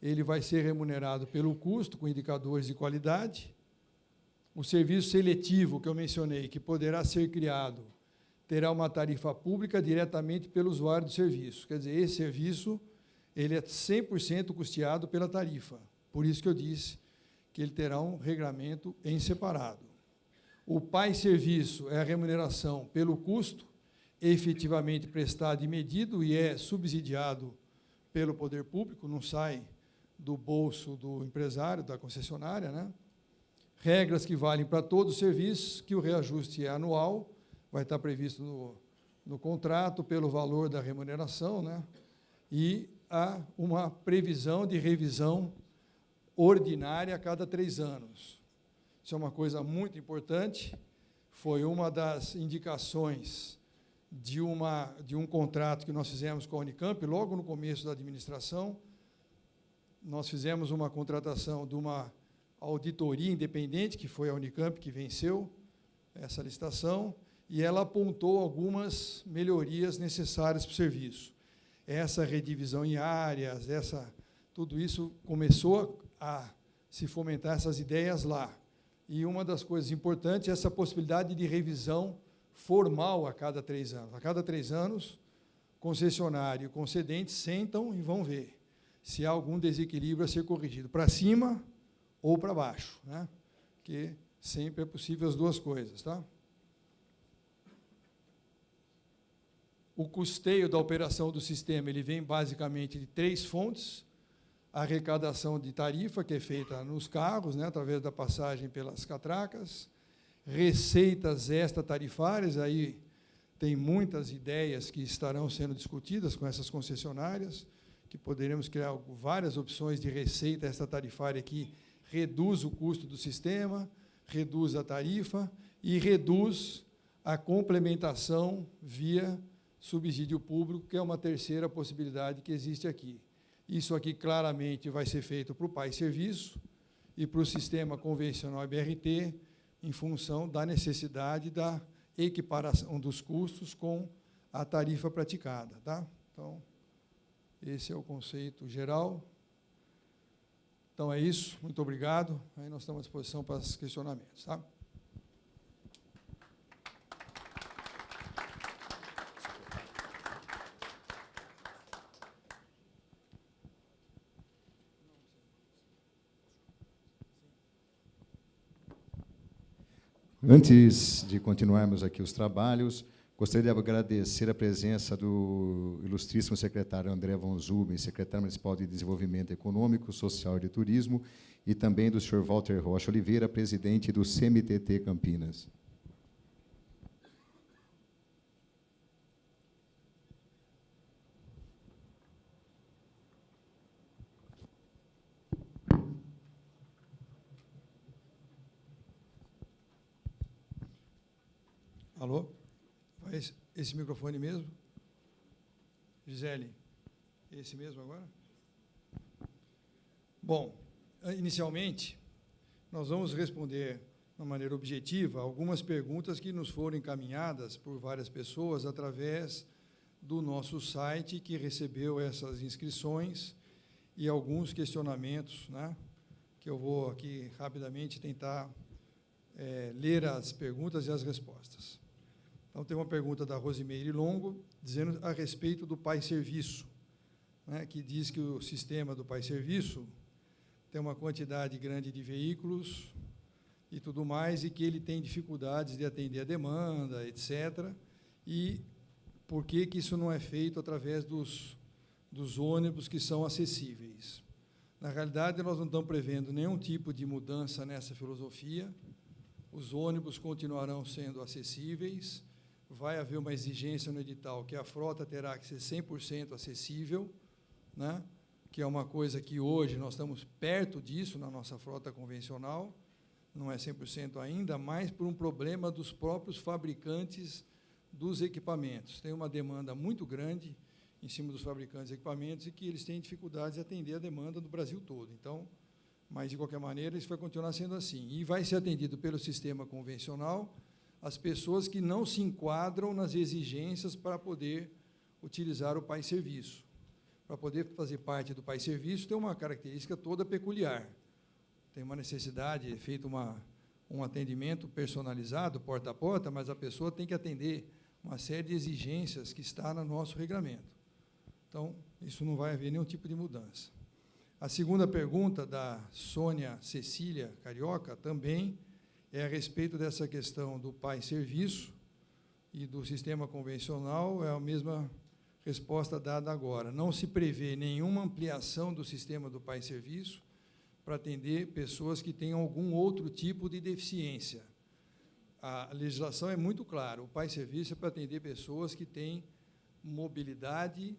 ele vai ser remunerado pelo custo, com indicadores de qualidade. O serviço seletivo, que eu mencionei, que poderá ser criado, terá uma tarifa pública diretamente pelo usuário do serviço. Quer dizer, esse serviço ele é 100% custeado pela tarifa. Por isso que eu disse que ele terá um regramento em separado. O PAI-serviço é a remuneração pelo custo efetivamente prestado e medido e é subsidiado pelo poder público, não sai do bolso do empresário, da concessionária, né? Regras que valem para todos os serviços, que o reajuste é anual, vai estar previsto no contrato pelo valor da remuneração, né? E há uma previsão de revisão ordinária a cada 3 anos. Isso é uma coisa muito importante, foi uma das indicações de um contrato que nós fizemos com a Unicamp, logo no começo da administração. Nós fizemos uma contratação de uma auditoria independente, que foi a Unicamp que venceu essa licitação, e ela apontou algumas melhorias necessárias para o serviço. Essa redivisão em áreas, tudo isso começou a se fomentar essas ideias lá. E uma das coisas importantes é essa possibilidade de revisão formal a cada 3 anos. A cada 3 anos, concessionário e concedente sentam e vão ver se há algum desequilíbrio a ser corrigido, para cima ou para baixo, né? Porque sempre é possível as duas coisas, tá? O custeio da operação do sistema ele vem basicamente de 3 fontes: a arrecadação de tarifa, que é feita nos carros, né, através da passagem pelas catracas, receitas extratarifárias, aí tem muitas ideias que estarão sendo discutidas com essas concessionárias, que poderemos criar várias opções de receita extratarifária que reduz o custo do sistema, reduz a tarifa e reduz a complementação via subsídio público, que é uma terceira possibilidade que existe aqui. Isso aqui claramente vai ser feito para o PAI-serviço e para o sistema convencional BRT, em função da necessidade da equiparação dos custos com a tarifa praticada, tá? Então, esse é o conceito geral. Então, é isso. Muito obrigado. Aí nós estamos à disposição para os questionamentos, tá? Antes de continuarmos aqui os trabalhos, gostaria de agradecer a presença do ilustríssimo secretário André von Zuben, secretário municipal de Desenvolvimento Econômico, Social e de Turismo, e também do senhor Walter Rocha Oliveira, presidente do CMTT Campinas. Alô? Vai esse microfone mesmo? Gisele, esse mesmo agora? Bom, inicialmente, nós vamos responder de uma maneira objetiva algumas perguntas que nos foram encaminhadas por várias pessoas através do nosso site, que recebeu essas inscrições e alguns questionamentos, né, que eu vou aqui rapidamente tentar ler as perguntas e as respostas. Então, tem uma pergunta da Rosimeire Longo, dizendo a respeito do Pai Serviço, né, que diz que o sistema do Pai Serviço tem uma quantidade grande de veículos e tudo mais, e que ele tem dificuldades de atender a demanda, etc., e por que isso não é feito através dos ônibus que são acessíveis. Na realidade, nós não estamos prevendo nenhum tipo de mudança nessa filosofia, os ônibus continuarão sendo acessíveis, vai haver uma exigência no edital que a frota terá que ser 100% acessível, né? Que é uma coisa que hoje nós estamos perto disso na nossa frota convencional, não é 100% ainda, mas por um problema dos próprios fabricantes dos equipamentos. Tem uma demanda muito grande em cima dos fabricantes de equipamentos e que eles têm dificuldades de atender a demanda do Brasil todo. Então, mas, de qualquer maneira, isso vai continuar sendo assim. E vai ser atendido pelo sistema convencional as pessoas que não se enquadram nas exigências para poder utilizar o Pai Serviço. Para poder fazer parte do Pai Serviço, tem uma característica toda peculiar. Tem uma necessidade, é feito um atendimento personalizado, porta a porta, mas a pessoa tem que atender uma série de exigências que está no nosso regulamento. Então, isso não vai haver nenhum tipo de mudança. A segunda pergunta, da Sônia Cecília Carioca, também é a respeito dessa questão do Pai Serviço e do sistema convencional, é a mesma resposta dada agora. Não se prevê nenhuma ampliação do sistema do Pai Serviço para atender pessoas que tenham algum outro tipo de deficiência. A legislação é muito clara, o Pai Serviço é para atender pessoas que têm mobilidade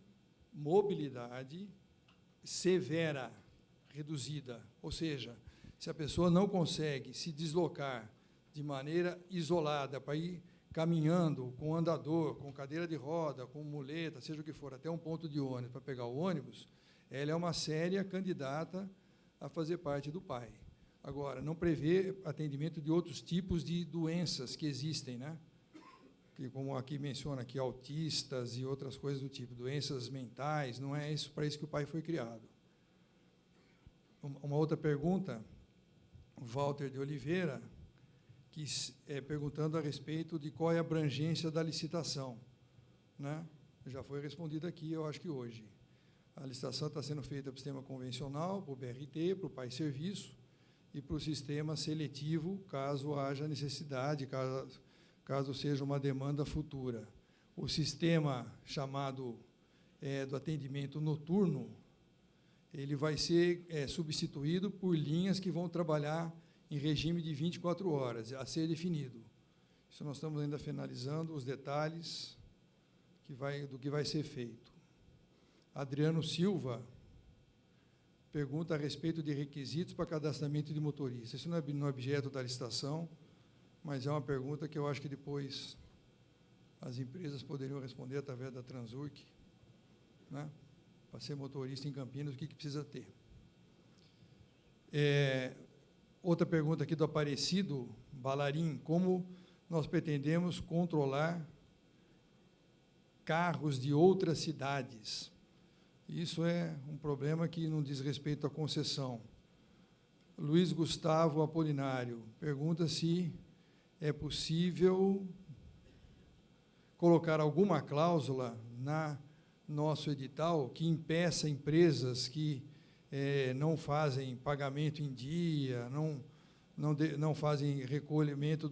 severa, reduzida, ou seja, se a pessoa não consegue se deslocar de maneira isolada para ir caminhando com andador, com cadeira de roda, com muleta, seja o que for, até um ponto de ônibus para pegar o ônibus, ela é uma séria candidata a fazer parte do PAI. Agora, não prevê atendimento de outros tipos de doenças que existem, né? Que, como aqui menciona, aqui, autistas e outras coisas do tipo, doenças mentais, não é isso para isso que o PAI foi criado. Uma outra pergunta, Walter de Oliveira, que perguntando a respeito de qual é a abrangência da licitação, né? Já foi respondido aqui, eu acho que hoje. A licitação está sendo feita para o sistema convencional, para o BRT, para o Pai Serviço e para o sistema seletivo, caso haja necessidade, caso seja uma demanda futura. O sistema chamado do atendimento noturno, ele vai ser substituído por linhas que vão trabalhar em regime de 24 horas, a ser definido. Isso nós estamos ainda finalizando os detalhes do que vai ser feito. Adriano Silva pergunta a respeito de requisitos para cadastramento de motorista. Isso não é objeto da licitação, mas é uma pergunta que eu acho que depois as empresas poderiam responder através da Transurc, né? Para ser motorista em Campinas, o que precisa ter. Outra pergunta aqui do Aparecido Balarim: como nós pretendemos controlar carros de outras cidades? Isso é um problema que não diz respeito à concessão. Luiz Gustavo Apolinário pergunta se é possível colocar alguma cláusula na nosso edital que impeça empresas que não fazem pagamento em dia, não fazem recolhimento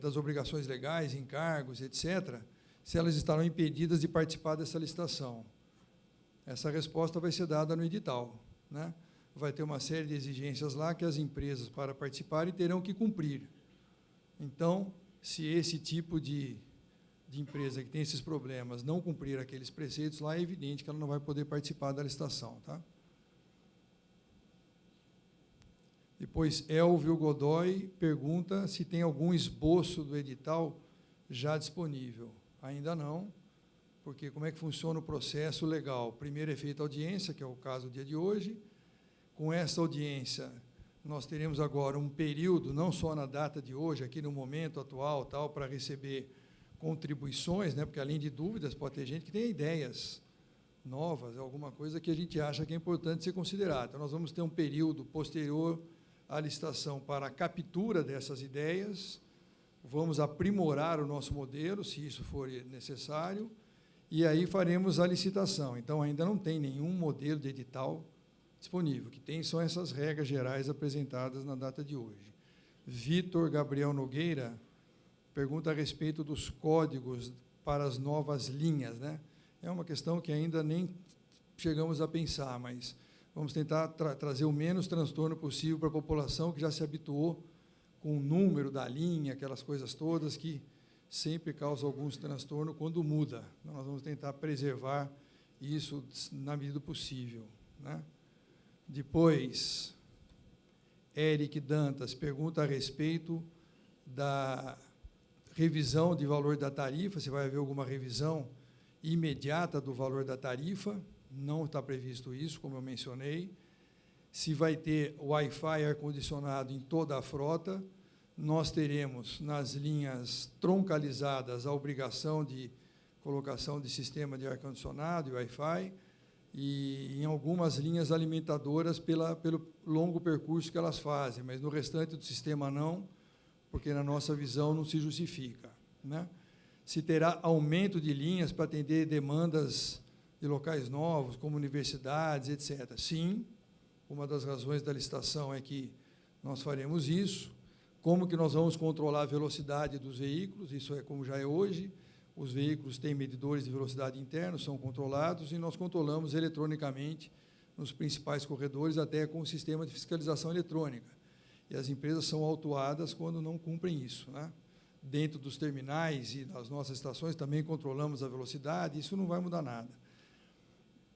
das obrigações legais, encargos, etc., se elas estarão impedidas de participar dessa licitação. Essa resposta vai ser dada no edital, né? Vai ter uma série de exigências lá que as empresas, para participarem, terão que cumprir. Então, se esse tipo de empresa que tem esses problemas não cumprir aqueles preceitos lá, é evidente que ela não vai poder participar da licitação, tá? Depois, Elvio Godoy pergunta se tem algum esboço do edital já disponível. Ainda não, porque como é que funciona o processo legal? Primeiro é feita a audiência, que é o caso do dia de hoje. Com essa audiência, nós teremos agora um período, não só na data de hoje, aqui no momento atual, tal, para receber contribuições, né? Porque, além de dúvidas, pode ter gente que tem ideias novas, alguma coisa que a gente acha que é importante ser considerado. Então, nós vamos ter um período posterior à licitação para a captura dessas ideias, vamos aprimorar o nosso modelo, se isso for necessário, e aí faremos a licitação. Então, ainda não tem nenhum modelo de edital disponível. O que tem são essas regras gerais apresentadas na data de hoje. Vitor Gabriel Nogueira pergunta a respeito dos códigos para as novas linhas, né? É uma questão que ainda nem chegamos a pensar, mas vamos tentar trazer o menos transtorno possível para a população que já se habituou com o número da linha, aquelas coisas todas que sempre causam alguns transtornos quando muda. Então, nós vamos tentar preservar isso na medida do possível, né? Depois, Eric Dantas pergunta a respeito da revisão de valor da tarifa, se vai haver alguma revisão imediata do valor da tarifa. Não está previsto isso, como eu mencionei. Se vai ter Wi-Fi ar-condicionado em toda a frota, nós teremos, nas linhas troncalizadas, a obrigação de colocação de sistema de ar-condicionado e Wi-Fi, e em algumas linhas alimentadoras pelo longo percurso que elas fazem, mas no restante do sistema não, porque, na nossa visão, não se justifica, né? Se terá aumento de linhas para atender demandas de locais novos, como universidades, etc. Sim, uma das razões da licitação é que nós faremos isso. Como que nós vamos controlar a velocidade dos veículos? Isso é como já é hoje. Os veículos têm medidores de velocidade internos, são controlados, e nós controlamos eletronicamente nos principais corredores, até com o sistema de fiscalização eletrônica. E as empresas são autuadas quando não cumprem isso, né? Dentro dos terminais e das nossas estações também controlamos a velocidade, isso não vai mudar nada.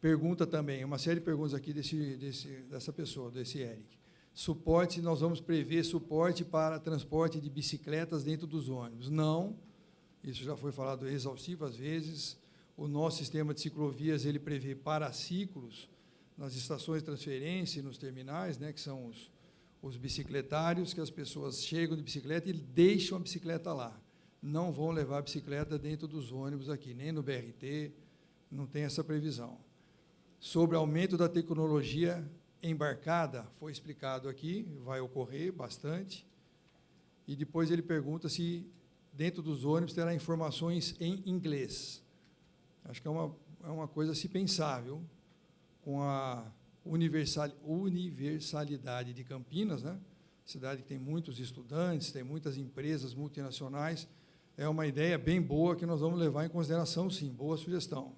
Pergunta também, uma série de perguntas aqui dessa pessoa, desse Eric. Suporte, nós vamos prever suporte para transporte de bicicletas dentro dos ônibus. Não, isso já foi falado exaustivas vezes. O nosso sistema de ciclovias, ele prevê paraciclos nas estações de transferência e nos terminais, né, que são os bicicletários, que as pessoas chegam de bicicleta e deixam a bicicleta lá. Não vão levar a bicicleta dentro dos ônibus aqui, nem no BRT, não tem essa previsão. Sobre aumento da tecnologia embarcada, foi explicado aqui, vai ocorrer bastante. E depois ele pergunta se dentro dos ônibus terá informações em inglês. Acho que é uma coisa a se pensar, viu? Com a universalidade de Campinas, né? Cidade que tem muitos estudantes, tem muitas empresas multinacionais, é uma ideia bem boa que nós vamos levar em consideração, sim, boa sugestão.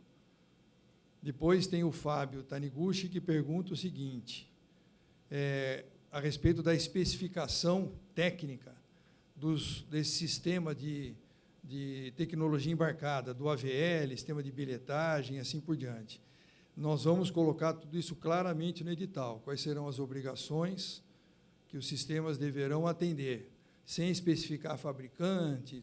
Depois tem o Fábio Taniguchi, que pergunta o seguinte, a respeito da especificação técnica desse sistema de tecnologia embarcada, do AVL, sistema de bilhetagem, assim por diante. Nós vamos colocar tudo isso claramente no edital, quais serão as obrigações que os sistemas deverão atender, sem especificar fabricante,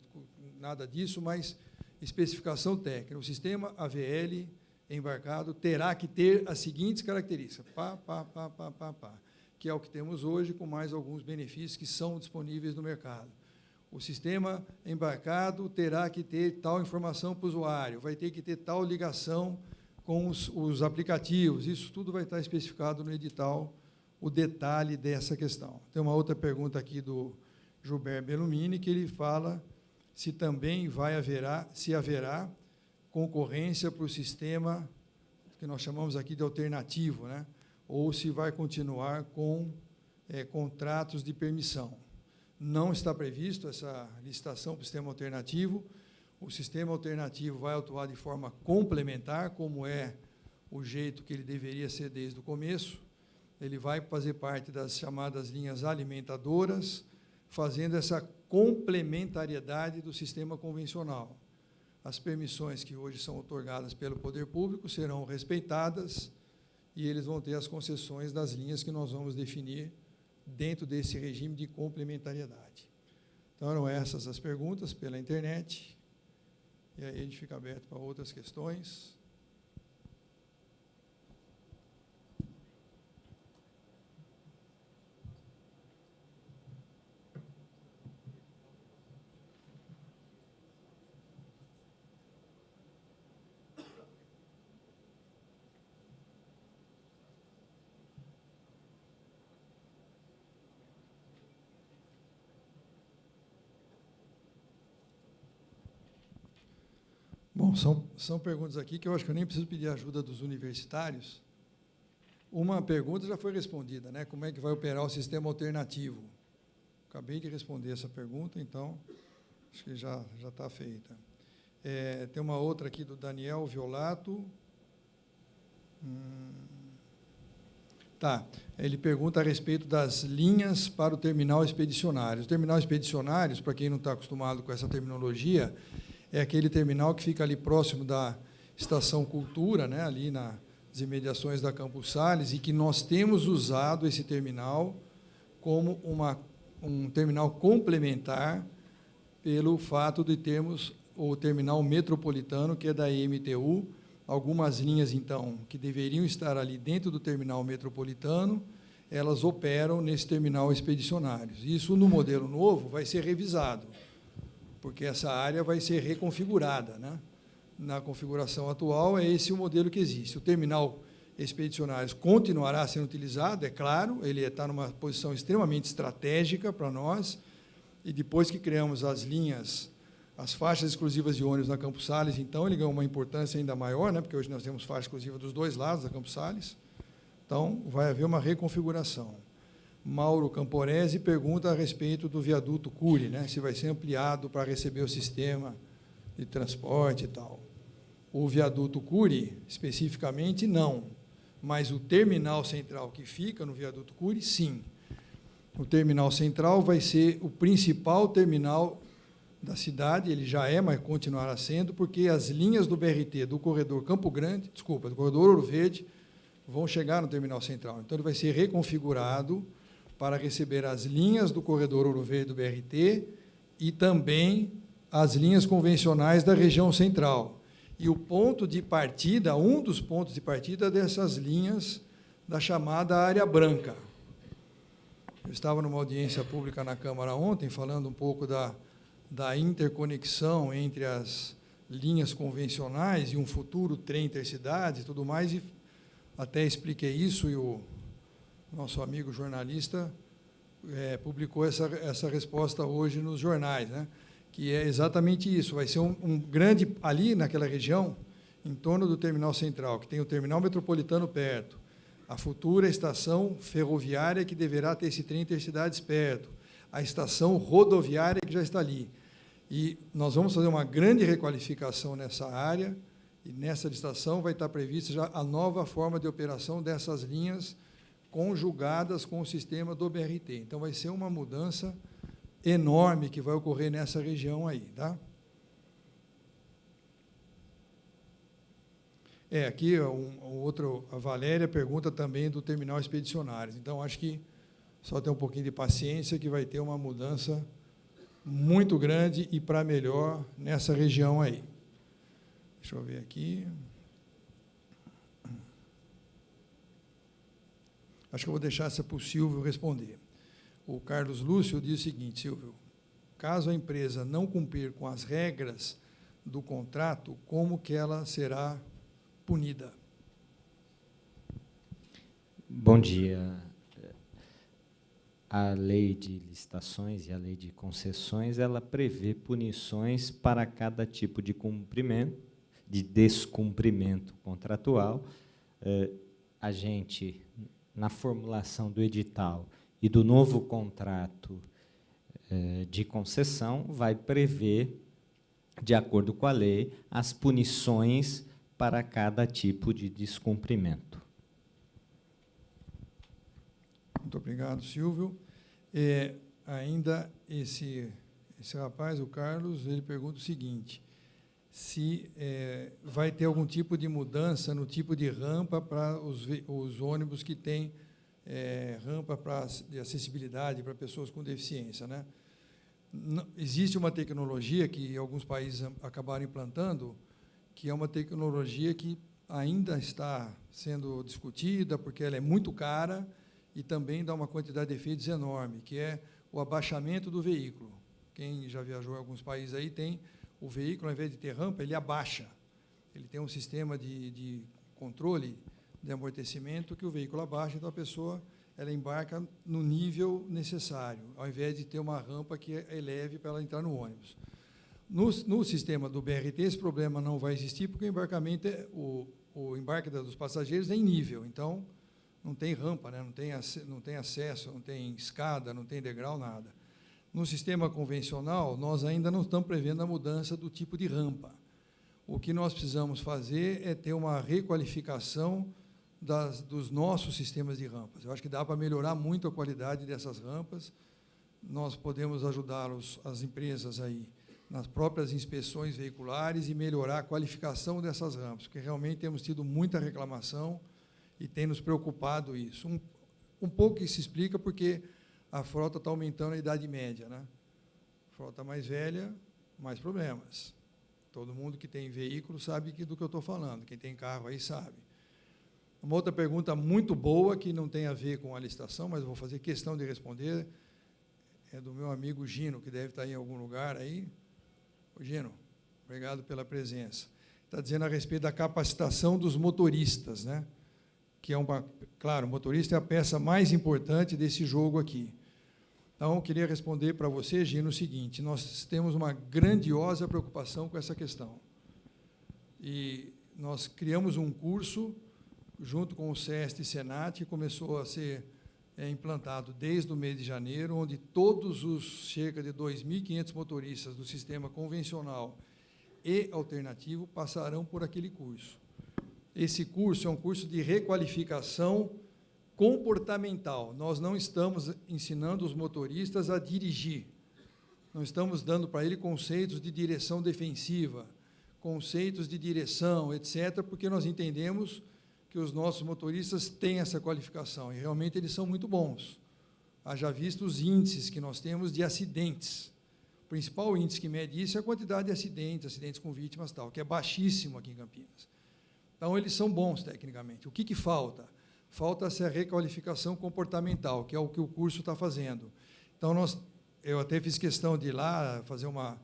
nada disso, mas especificação técnica. O sistema AVL embarcado terá que ter as seguintes características, que é o que temos hoje, com mais alguns benefícios que são disponíveis no mercado. O sistema embarcado terá que ter tal informação para o usuário, vai ter que ter tal ligação com os aplicativos, isso tudo vai estar especificado no edital, o detalhe dessa questão. Tem uma outra pergunta aqui do Gilberto Bellumini, que ele fala se também se haverá concorrência para o sistema que nós chamamos aqui de alternativo, né? Ou se vai continuar com contratos de permissão. Não está previsto essa licitação para o sistema alternativo. O sistema alternativo vai atuar de forma complementar, como é o jeito que ele deveria ser desde o começo. Ele vai fazer parte das chamadas linhas alimentadoras, fazendo essa complementariedade do sistema convencional. As permissões que hoje são outorgadas pelo poder público serão respeitadas e eles vão ter as concessões das linhas que nós vamos definir dentro desse regime de complementariedade. Então, eram essas as perguntas pela internet, e aí a gente fica aberto para outras questões. Bom, são perguntas aqui que eu acho que eu nem preciso pedir ajuda dos universitários. Uma pergunta já foi respondida, né? Como é que vai operar o sistema alternativo? Acabei de responder essa pergunta, então, acho que já está feita. Tem uma outra aqui do Daniel Violato. Tá, ele pergunta a respeito das linhas para o terminal expedicionário. O terminal expedicionários, para quem não está acostumado com essa terminologia, é aquele terminal que fica ali próximo da Estação Cultura, né, ali nas imediações da Campos Sales, e que nós temos usado esse terminal como um terminal complementar pelo fato de termos o terminal metropolitano, que é da IMTU, algumas linhas, então, que deveriam estar ali dentro do terminal metropolitano, elas operam nesse terminal expedicionários. Isso, no modelo novo, vai ser revisado, porque essa área vai ser reconfigurada, né? Na configuração atual, é esse o modelo que existe. O terminal expedicionários continuará sendo utilizado, é claro, ele está numa posição extremamente estratégica para nós, e depois que criamos as linhas, as faixas exclusivas de ônibus na Campos Sales, então, ele ganhou uma importância ainda maior, né? Porque hoje nós temos faixa exclusiva dos dois lados da Campos Sales, então, vai haver uma reconfiguração. Mauro Camporese pergunta a respeito do viaduto Cury, né, se vai ser ampliado para receber o sistema de transporte e tal. O viaduto Cury, especificamente, não, mas o terminal central que fica no viaduto Cury, sim. O terminal central vai ser o principal terminal da cidade, ele já é, mas continuará sendo, porque as linhas do BRT do corredor Campo Grande, desculpa, do corredor Ouro Verde, vão chegar no terminal central. Então, ele vai ser reconfigurado para receber as linhas do corredor Ouro Verde do BRT e também as linhas convencionais da região central. E o ponto de partida, um dos pontos de partida dessas linhas da chamada área branca. Eu estava numa audiência pública na Câmara ontem, falando um pouco da interconexão entre as linhas convencionais e um futuro trem intercidades e tudo mais, e até expliquei isso, e o nosso amigo jornalista publicou essa resposta hoje nos jornais, né? Que é exatamente isso, vai ser um grande, ali naquela região, em torno do terminal central, que tem o terminal metropolitano perto, a futura estação ferroviária que deverá ter esse trem intercidades perto, a estação rodoviária que já está ali. E nós vamos fazer uma grande requalificação nessa área, e nessa licitação vai estar prevista já a nova forma de operação dessas linhas conjugadas com o sistema do BRT. Então, vai ser uma mudança enorme que vai ocorrer nessa região aí, tá? Aqui a Valéria pergunta também do terminal expedicionários. Então, acho que só ter um pouquinho de paciência que vai ter uma mudança muito grande e para melhor nessa região aí. Deixa eu ver aqui. Acho que eu vou deixar essa para o Silvio responder. O Carlos Lúcio diz o seguinte: Silvio, caso a empresa não cumprir com as regras do contrato, como que ela será punida? Bom dia. A lei de licitações e a lei de concessões, ela prevê punições para cada tipo de cumprimento, de descumprimento contratual. A gente, na formulação do edital e do novo contrato de concessão, vai prever, de acordo com a lei, as punições para cada tipo de descumprimento. Muito obrigado, Silvio. Ainda esse rapaz, o Carlos, ele pergunta o seguinte: se vai ter algum tipo de mudança no tipo de rampa para os ônibus que têm rampa de acessibilidade para pessoas com deficiência, né? Existe uma tecnologia que alguns países acabaram implantando, que é uma tecnologia que ainda está sendo discutida, porque ela é muito cara e também dá uma quantidade de efeitos enorme, que é o abaixamento do veículo. Quem já viajou em alguns países aí tem o veículo, ao invés de ter rampa, ele abaixa. Ele tem um sistema de controle de amortecimento que o veículo abaixa, então a pessoa ela embarca no nível necessário, ao invés de ter uma rampa que eleve para ela entrar no ônibus. No sistema do BRT, esse problema não vai existir, porque o embarcamento, o embarque dos passageiros é em nível, então não tem rampa, né? não tem acesso, não tem escada, não tem degrau, nada. No sistema convencional, nós ainda não estamos prevendo a mudança do tipo de rampa. O que nós precisamos fazer é ter uma requalificação dos nossos sistemas de rampas. Eu acho que dá para melhorar muito a qualidade dessas rampas. Nós podemos ajudar as empresas aí nas próprias inspeções veiculares e melhorar a qualificação dessas rampas, porque realmente temos tido muita reclamação e tem nos preocupado isso. Um pouco isso se explica porque a frota está aumentando a idade média, né? Frota mais velha, mais problemas. Todo mundo que tem veículo sabe do que eu estou falando, quem tem carro aí sabe. Uma outra pergunta muito boa, que não tem a ver com a licitação, mas eu vou fazer questão de responder, é do meu amigo Gino, que deve estar em algum lugar aí. Ô, Gino, obrigado pela presença. Está dizendo a respeito da capacitação dos motoristas, né? Que é claro, o motorista é a peça mais importante desse jogo aqui. Então, eu queria responder para você, Gino, o seguinte: nós temos uma grandiosa preocupação com essa questão. E nós criamos um curso, junto com o SEST e SENAT, que começou a ser implantado desde o mês de janeiro, onde todos os cerca de 2.500 motoristas do sistema convencional e alternativo passarão por aquele curso. Esse curso é um curso de requalificação comportamental. Nós não estamos ensinando os motoristas a dirigir. Não estamos dando para ele conceitos de direção defensiva, conceitos de direção, etc., porque nós entendemos que os nossos motoristas têm essa qualificação, e realmente eles são muito bons. Haja visto os índices que nós temos de acidentes. O principal índice que mede isso é a quantidade de acidentes com vítimas, tal, que é baixíssimo aqui em Campinas. Então, eles são bons tecnicamente. O que falta? Falta essa requalificação comportamental, que é o que o curso está fazendo. Então, eu até fiz questão de ir lá fazer uma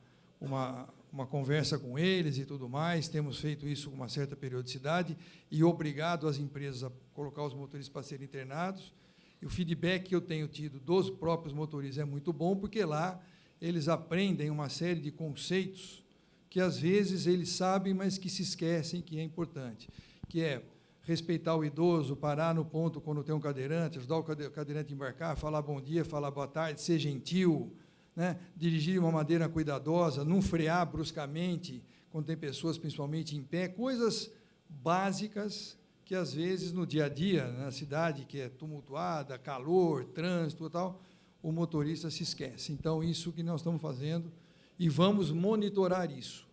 conversa com eles e tudo mais, temos feito isso com uma certa periodicidade e obrigado as empresas a colocar os motoristas para serem treinados, e o feedback que eu tenho tido dos próprios motoristas é muito bom, porque lá eles aprendem uma série de conceitos que, às vezes, eles sabem, mas que se esquecem que é importante, que é respeitar o idoso, parar no ponto quando tem um cadeirante, ajudar o cadeirante a embarcar, falar bom dia, falar boa tarde, ser gentil, né? Dirigir de uma maneira cuidadosa, não frear bruscamente, quando tem pessoas, principalmente em pé, coisas básicas que, às vezes, no dia a dia, na cidade, que é tumultuada, calor, trânsito e tal, o motorista se esquece. Então, isso que nós estamos fazendo, e vamos monitorar isso.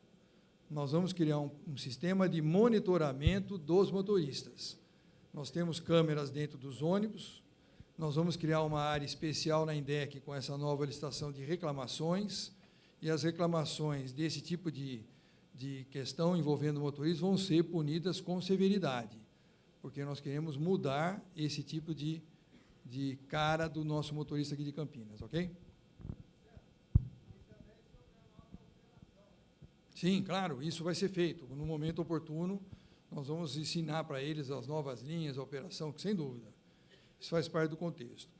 Nós vamos criar um sistema de monitoramento dos motoristas. Nós temos câmeras dentro dos ônibus, nós vamos criar uma área especial na INDEC com essa nova licitação de reclamações, e as reclamações desse tipo de questão envolvendo motoristas vão ser punidas com severidade, porque nós queremos mudar esse tipo de cara do nosso motorista aqui de Campinas, ok? Sim, claro, isso vai ser feito. No momento oportuno, nós vamos ensinar para eles as novas linhas, a operação, sem dúvida. Isso faz parte do contexto.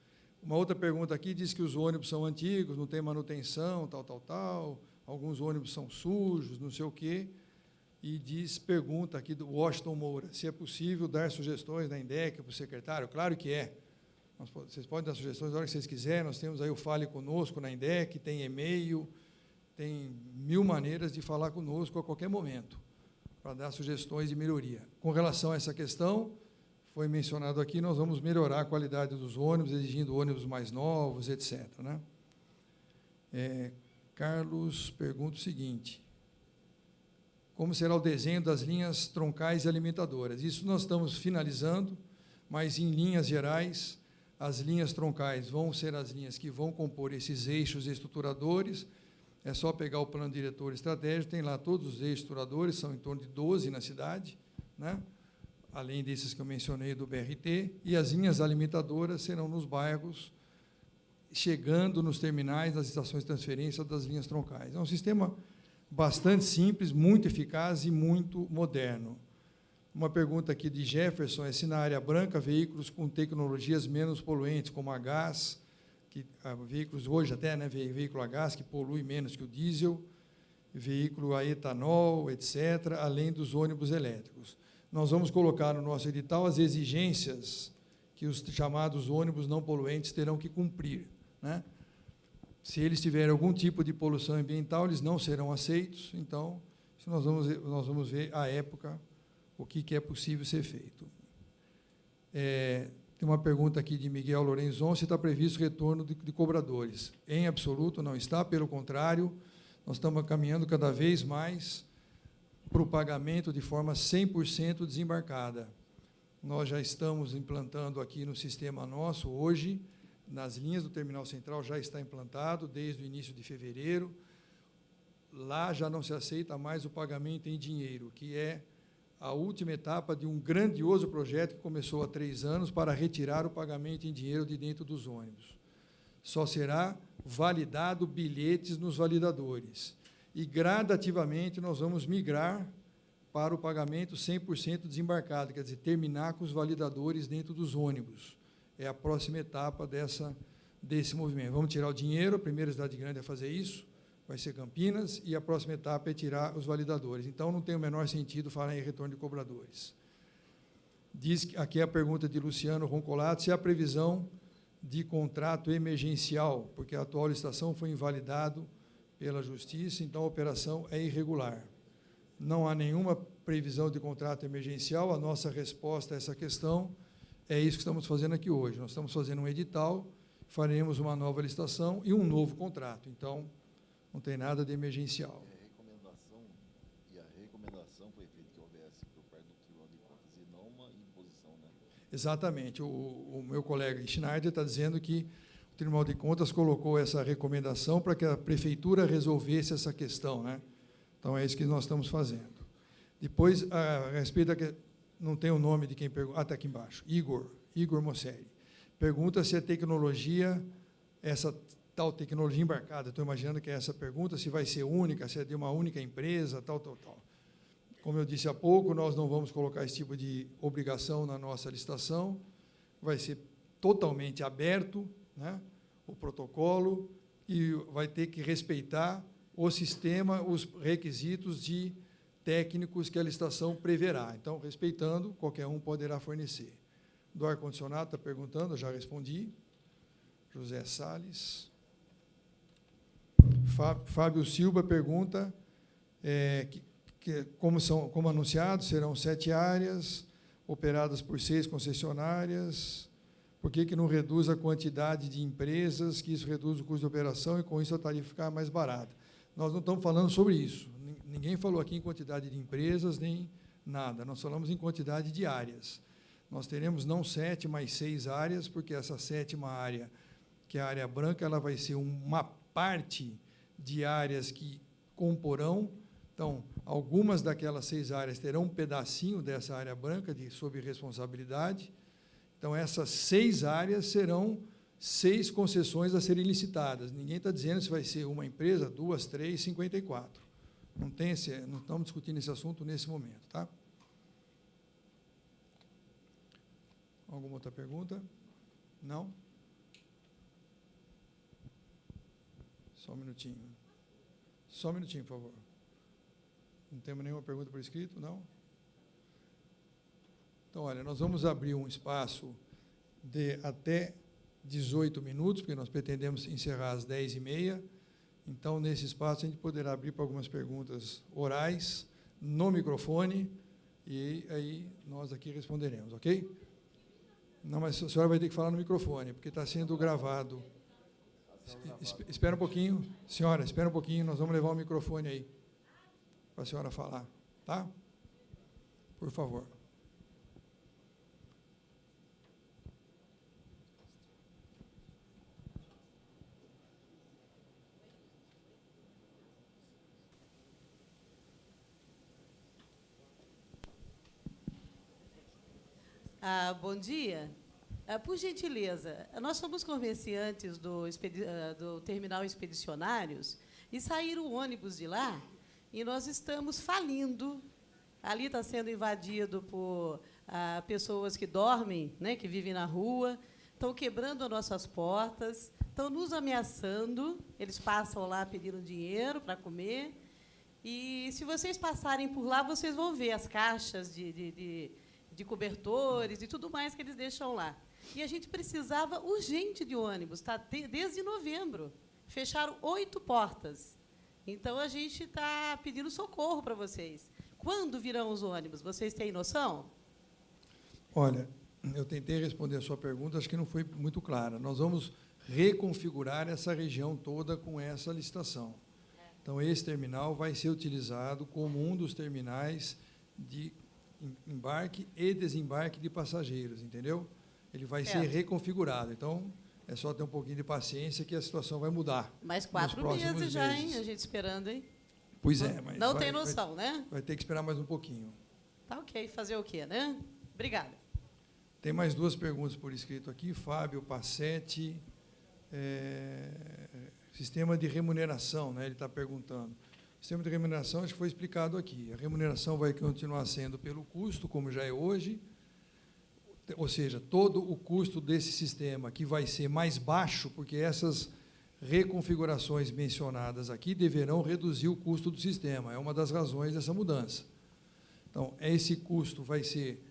Uma outra pergunta aqui diz que os ônibus são antigos, não tem manutenção, tal. Alguns ônibus são sujos, não sei o quê. E pergunta aqui do Washington Moura, se é possível dar sugestões na INDEC para o secretário. Claro que é. Vocês podem dar sugestões na hora que vocês quiserem. Nós temos aí o Fale Conosco na INDEC, tem e-mail, tem 1000 maneiras de falar conosco a qualquer momento, para dar sugestões de melhoria. Com relação a essa questão, foi mencionado aqui, nós vamos melhorar a qualidade dos ônibus, exigindo ônibus mais novos, etc., né? Carlos pergunta o seguinte: como será o desenho das linhas troncais e alimentadoras? Isso nós estamos finalizando, mas, em linhas gerais, As linhas troncais vão ser as linhas que vão compor esses eixos estruturadores. É só pegar o plano diretor estratégico, tem lá todos os eixos estruturadores, são em torno de 12 na cidade, né? Além desses que eu mencionei do BRT, e as linhas alimentadoras serão nos bairros, chegando nos terminais, nas estações de transferência das linhas troncais. É um sistema bastante simples, muito eficaz e muito moderno. Uma pergunta aqui de Jefferson é se na área branca veículos com tecnologias menos poluentes, como a gás, veículos hoje até, né, veículo a gás que polui menos que o diesel, veículo a etanol, etc., além dos ônibus elétricos. Nós vamos colocar no nosso edital as exigências que os chamados ônibus não poluentes terão que cumprir, né? Se eles tiverem algum tipo de poluição ambiental, eles não serão aceitos. Então, nós vamos ver à época o que é possível ser feito. Tem uma pergunta aqui de Miguel Lorenzon, se está previsto retorno de cobradores. Em absoluto, não está, pelo contrário, nós estamos caminhando cada vez mais para o pagamento de forma 100% desembarcada. Nós já estamos implantando aqui no sistema nosso, hoje, nas linhas do Terminal Central, já está implantado, desde o início de fevereiro. Lá já não se aceita mais o pagamento em dinheiro, que é a última etapa de um grandioso projeto que começou há 3 anos para retirar o pagamento em dinheiro de dentro dos ônibus. Só será validado bilhetes nos validadores. E, gradativamente, nós vamos migrar para o pagamento 100% desembarcado, quer dizer, terminar com os validadores dentro dos ônibus. É a próxima etapa desse movimento. Vamos tirar o dinheiro, a primeira cidade grande a fazer isso, vai ser Campinas, e a próxima etapa é tirar os validadores. Então, não tem o menor sentido falar em retorno de cobradores. Diz aqui a pergunta de Luciano Roncolato, se há previsão de contrato emergencial, porque a atual licitação foi invalidado pela Justiça, então a operação é irregular. Não há nenhuma previsão de contrato emergencial, a nossa resposta a essa questão é isso que estamos fazendo aqui hoje. Nós estamos fazendo um edital, faremos uma nova licitação e um novo contrato. Então, não tem nada de emergencial. A recomendação foi feita que houvesse por parte do Tribunal de Contas e não uma imposição, né? Exatamente. O meu colega Schneider está dizendo que o Tribunal de Contas colocou essa recomendação para que a Prefeitura resolvesse essa questão, né? Então, é isso que nós estamos fazendo. Depois, a respeito da... Não tem o nome de quem pergunta... está aqui embaixo. Igor Mosseri. Pergunta se a tecnologia, essa tal tecnologia embarcada, estou imaginando que é essa pergunta, se vai ser única, se é de uma única empresa, tal. Como eu disse há pouco, nós não vamos colocar esse tipo de obrigação na nossa licitação, vai ser totalmente aberto, né, o protocolo, e vai ter que respeitar o sistema, os requisitos de técnicos que a licitação preverá. Então, respeitando, qualquer um poderá fornecer. Do ar-condicionado, está perguntando, eu já respondi. José Salles. Fábio Silva pergunta, como anunciado, serão 7 áreas, operadas por 6 concessionárias. Por que não reduz a quantidade de empresas, que isso reduz o custo de operação e, com isso, a tarifa ficar mais barata? Nós não estamos falando sobre isso. Ninguém falou aqui em quantidade de empresas, nem nada. Nós falamos em quantidade de áreas. Nós teremos não 7, mas 6 áreas, porque essa 7ª área, que é a área branca, ela vai ser uma parte de áreas que comporão. Então, algumas daquelas 6 áreas terão um pedacinho dessa área branca sob responsabilidade. Então, essas 6 áreas serão 6 concessões a serem licitadas. Ninguém está dizendo se vai ser uma empresa, 2, 3, 54. Não estamos discutindo esse assunto nesse momento, tá? Alguma outra pergunta? Não? Só um minutinho. Só um minutinho, por favor. Não temos nenhuma pergunta por escrito? Não? Então, olha, nós vamos abrir um espaço de até 18 minutos, porque nós pretendemos encerrar às 10h30. Então, nesse espaço, a gente poderá abrir para algumas perguntas orais, no microfone, e aí nós aqui responderemos, ok? Não, mas a senhora vai ter que falar no microfone, porque está sendo gravado. Espera um pouquinho. Senhora, espera um pouquinho, nós vamos levar o microfone aí, para a senhora falar, tá? Por favor. Bom dia. Por gentileza, nós somos comerciantes do terminal Expedicionários e saíram o ônibus de lá e nós estamos falindo. Ali está sendo invadido por pessoas que dormem, né, que vivem na rua, estão quebrando as nossas portas, estão nos ameaçando. Eles passam lá pedindo dinheiro para comer. E, se vocês passarem por lá, vocês vão ver as caixas de cobertores e tudo mais que eles deixam lá. E a gente precisava urgente de ônibus, tá? Desde novembro. Fecharam 8 portas. Então, a gente está pedindo socorro para vocês. Quando virão os ônibus? Vocês têm noção? Olha, eu tentei responder a sua pergunta, acho que não foi muito clara. Nós vamos reconfigurar essa região toda com essa licitação. Então, esse terminal vai ser utilizado como um dos terminais de embarque e desembarque de passageiros, entendeu? Ele vai ser reconfigurado. Então, é só ter um pouquinho de paciência que a situação vai mudar. Mais 4 meses já, hein? A gente esperando, hein? Pois é, mas... Não tem noção, né? Vai ter que esperar mais um pouquinho. Tá ok. Fazer o quê, né? Obrigada. Tem mais 2 perguntas por escrito aqui. Fábio Passetti, sistema de remuneração, né? Ele está perguntando. O sistema de remuneração, acho que foi explicado aqui. A remuneração vai continuar sendo pelo custo, como já é hoje, ou seja, todo o custo desse sistema, que vai ser mais baixo, porque essas reconfigurações mencionadas aqui deverão reduzir o custo do sistema. É uma das razões dessa mudança. Então, esse custo vai ser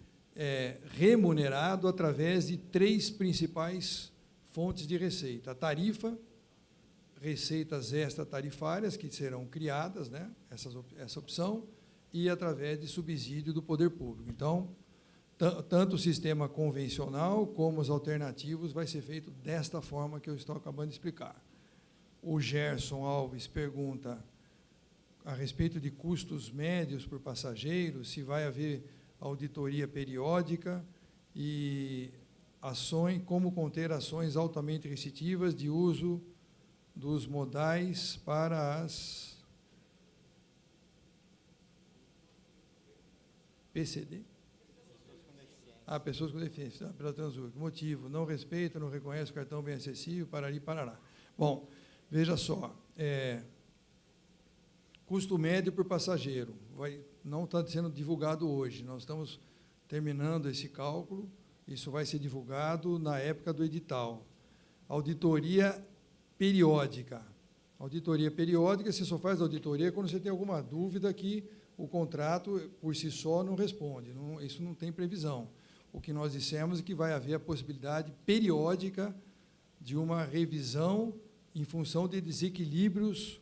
remunerado através de 3 principais fontes de receita. A tarifa, receitas extratarifárias que serão criadas, né, essa opção, e através de subsídio do poder público. Então, tanto o sistema convencional como os alternativos vai ser feito desta forma que eu estou acabando de explicar. O Gerson Alves pergunta a respeito de custos médios por passageiro, se vai haver auditoria periódica e como conter ações altamente restritivas de uso dos modais para as PCD? Pessoas com deficiência, pela Transurb. Motivo, não respeita, não reconhece o cartão bem acessível, parari, parará. Bom, veja só, custo médio por passageiro, não está sendo divulgado hoje, nós estamos terminando esse cálculo, isso vai ser divulgado na época do edital. Auditoria periódica. Auditoria periódica, você só faz auditoria quando você tem alguma dúvida que o contrato, por si só, não responde. Isso não tem previsão. O que nós dissemos é que vai haver a possibilidade periódica de uma revisão em função de desequilíbrios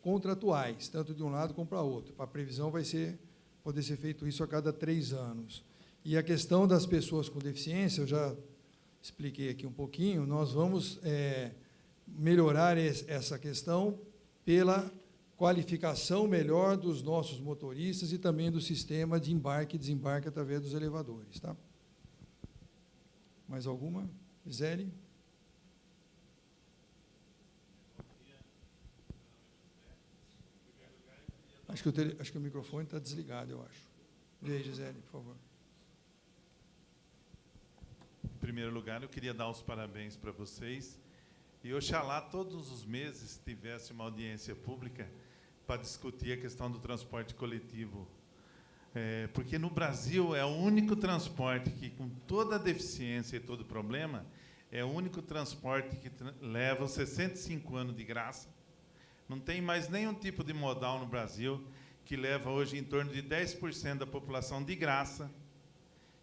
contratuais, tanto de um lado como para o outro. A previsão vai poder ser feito isso a cada 3 anos. E a questão das pessoas com deficiência, eu já expliquei aqui um pouquinho, nós vamos melhorar essa questão pela qualificação melhor dos nossos motoristas e também do sistema de embarque e desembarque através dos elevadores. Tá? Mais alguma? Gisele? Acho que o microfone está desligado, eu acho. Vê aí, Gisele, por favor. Em primeiro lugar, eu queria dar os parabéns para vocês. E oxalá todos os meses tivesse uma audiência pública para discutir a questão do transporte coletivo. Porque no Brasil é o único transporte que, com toda a deficiência e todo o problema, é o único transporte que leva os 65 anos de graça. Não tem mais nenhum tipo de modal no Brasil que leva hoje em torno de 10% da população de graça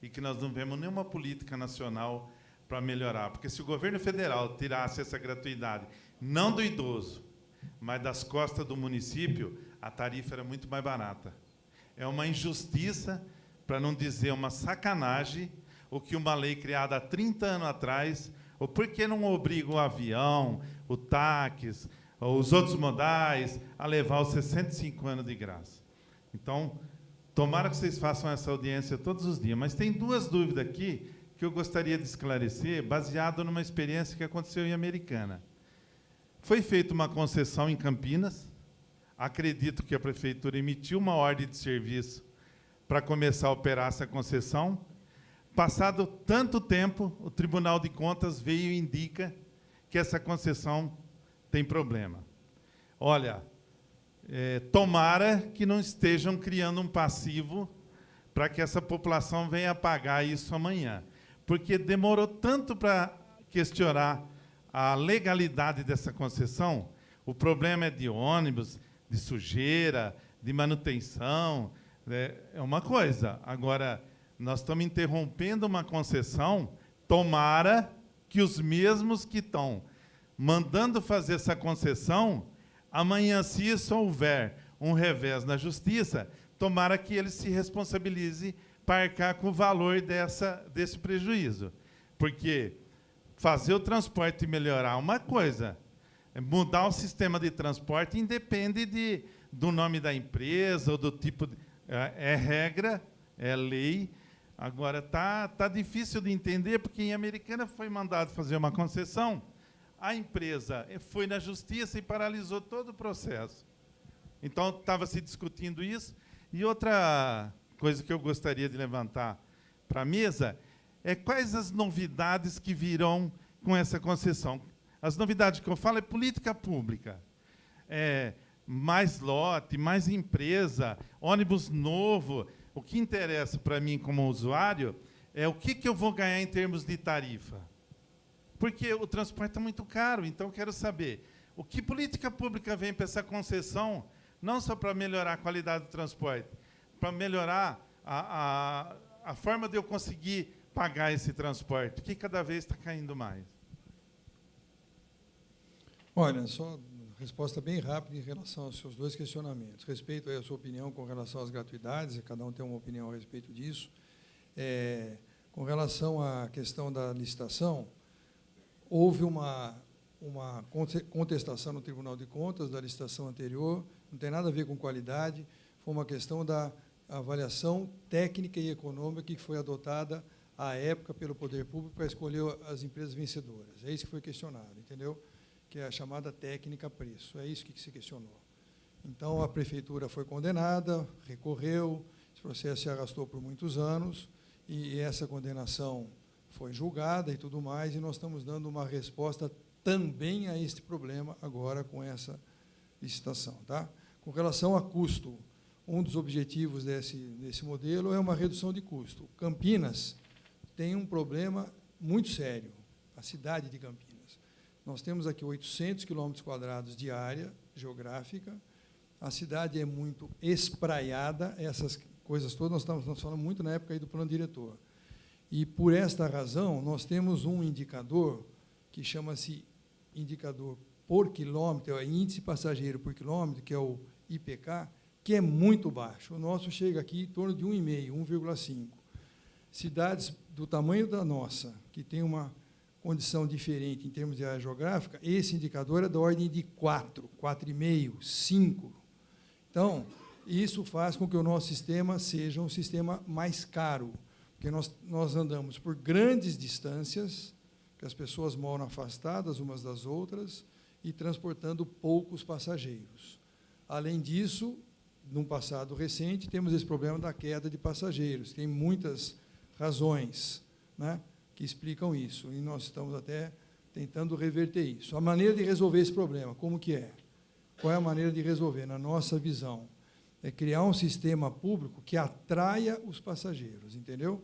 e que nós não vemos nenhuma política nacional para melhorar. Porque se o governo federal tirasse essa gratuidade, não do idoso, mas das costas do município, a tarifa era muito mais barata. É uma injustiça, para não dizer uma sacanagem, o que uma lei criada há 30 anos atrás, ou por que não obriga o avião, o táxi, os outros modais, a levar os 65 anos de graça. Então, tomara que vocês façam essa audiência todos os dias. Mas tem 2 dúvidas aqui que eu gostaria de esclarecer, baseado numa experiência que aconteceu em Americana. Foi feita uma concessão em Campinas. Acredito que a prefeitura emitiu uma ordem de serviço para começar a operar essa concessão. Passado tanto tempo, o Tribunal de Contas veio e indica que essa concessão tem problema. Olha, tomara que não estejam criando um passivo para que essa população venha pagar isso amanhã, porque demorou tanto para questionar a legalidade dessa concessão. O problema é de ônibus, de sujeira, de manutenção, é uma coisa. Agora, nós estamos interrompendo uma concessão, tomara que os mesmos que estão mandando fazer essa concessão, amanhã, se isso houver um revés na justiça, tomara que ele se responsabilize para arcar com o valor desse prejuízo. Porque fazer o transporte melhorar é uma coisa, mudar o sistema de transporte independe do nome da empresa ou do tipo de... É regra, é lei. Agora, tá difícil de entender, porque em Americana foi mandado fazer uma concessão, a empresa foi na justiça e paralisou todo o processo. Então, estava se discutindo isso. E outra coisa que eu gostaria de levantar para a mesa é quais as novidades que virão com essa concessão. As novidades que eu falo é política pública. Mais lote, mais empresa, ônibus novo. O que interessa para mim como usuário é o que eu vou ganhar em termos de tarifa. Porque o transporte é muito caro, então eu quero saber o que política pública vem para essa concessão, não só para melhorar a qualidade do transporte, para melhorar a forma de eu conseguir pagar esse transporte, que cada vez está caindo mais. Olha, só resposta bem rápida em relação aos seus dois questionamentos. Respeito a sua opinião com relação às gratuidades, cada um tem uma opinião a respeito disso. Com relação à questão da licitação, houve uma contestação no Tribunal de Contas da licitação anterior, não tem nada a ver com qualidade, foi uma questão da avaliação técnica e econômica que foi adotada à época pelo Poder Público para escolher as empresas vencedoras. É isso que foi questionado, entendeu? Que é a chamada técnica preço. É isso que se questionou. Então, a Prefeitura foi condenada, recorreu, esse processo se arrastou por muitos anos, e essa condenação foi julgada e tudo mais, e nós estamos dando uma resposta também a este problema agora com essa licitação. Tá? Com relação a custo, um dos objetivos desse modelo é uma redução de custo. Campinas tem um problema muito sério, a cidade de Campinas. Nós temos aqui 800 km² de área geográfica, a cidade é muito espraiada, essas coisas todas nós estamos falando muito na época aí do plano diretor. E, por esta razão, nós temos um indicador que chama-se indicador por quilômetro, é índice passageiro por quilômetro, que é o IPK, que é muito baixo. O nosso chega aqui em torno de 1,5, 1,5. Cidades do tamanho da nossa, que tem uma condição diferente em termos de área geográfica, esse indicador é da ordem de 4, 4,5, 5. Então, isso faz com que o nosso sistema seja um sistema mais caro, porque nós andamos por grandes distâncias, que as pessoas moram afastadas umas das outras e transportando poucos passageiros. Além disso, num passado recente, temos esse problema da queda de passageiros. Tem muitas razões, né, que explicam isso, e nós estamos até tentando reverter isso. A maneira de resolver esse problema, como que é? Qual é a maneira de resolver? Na nossa visão, é criar um sistema público que atraia os passageiros, entendeu?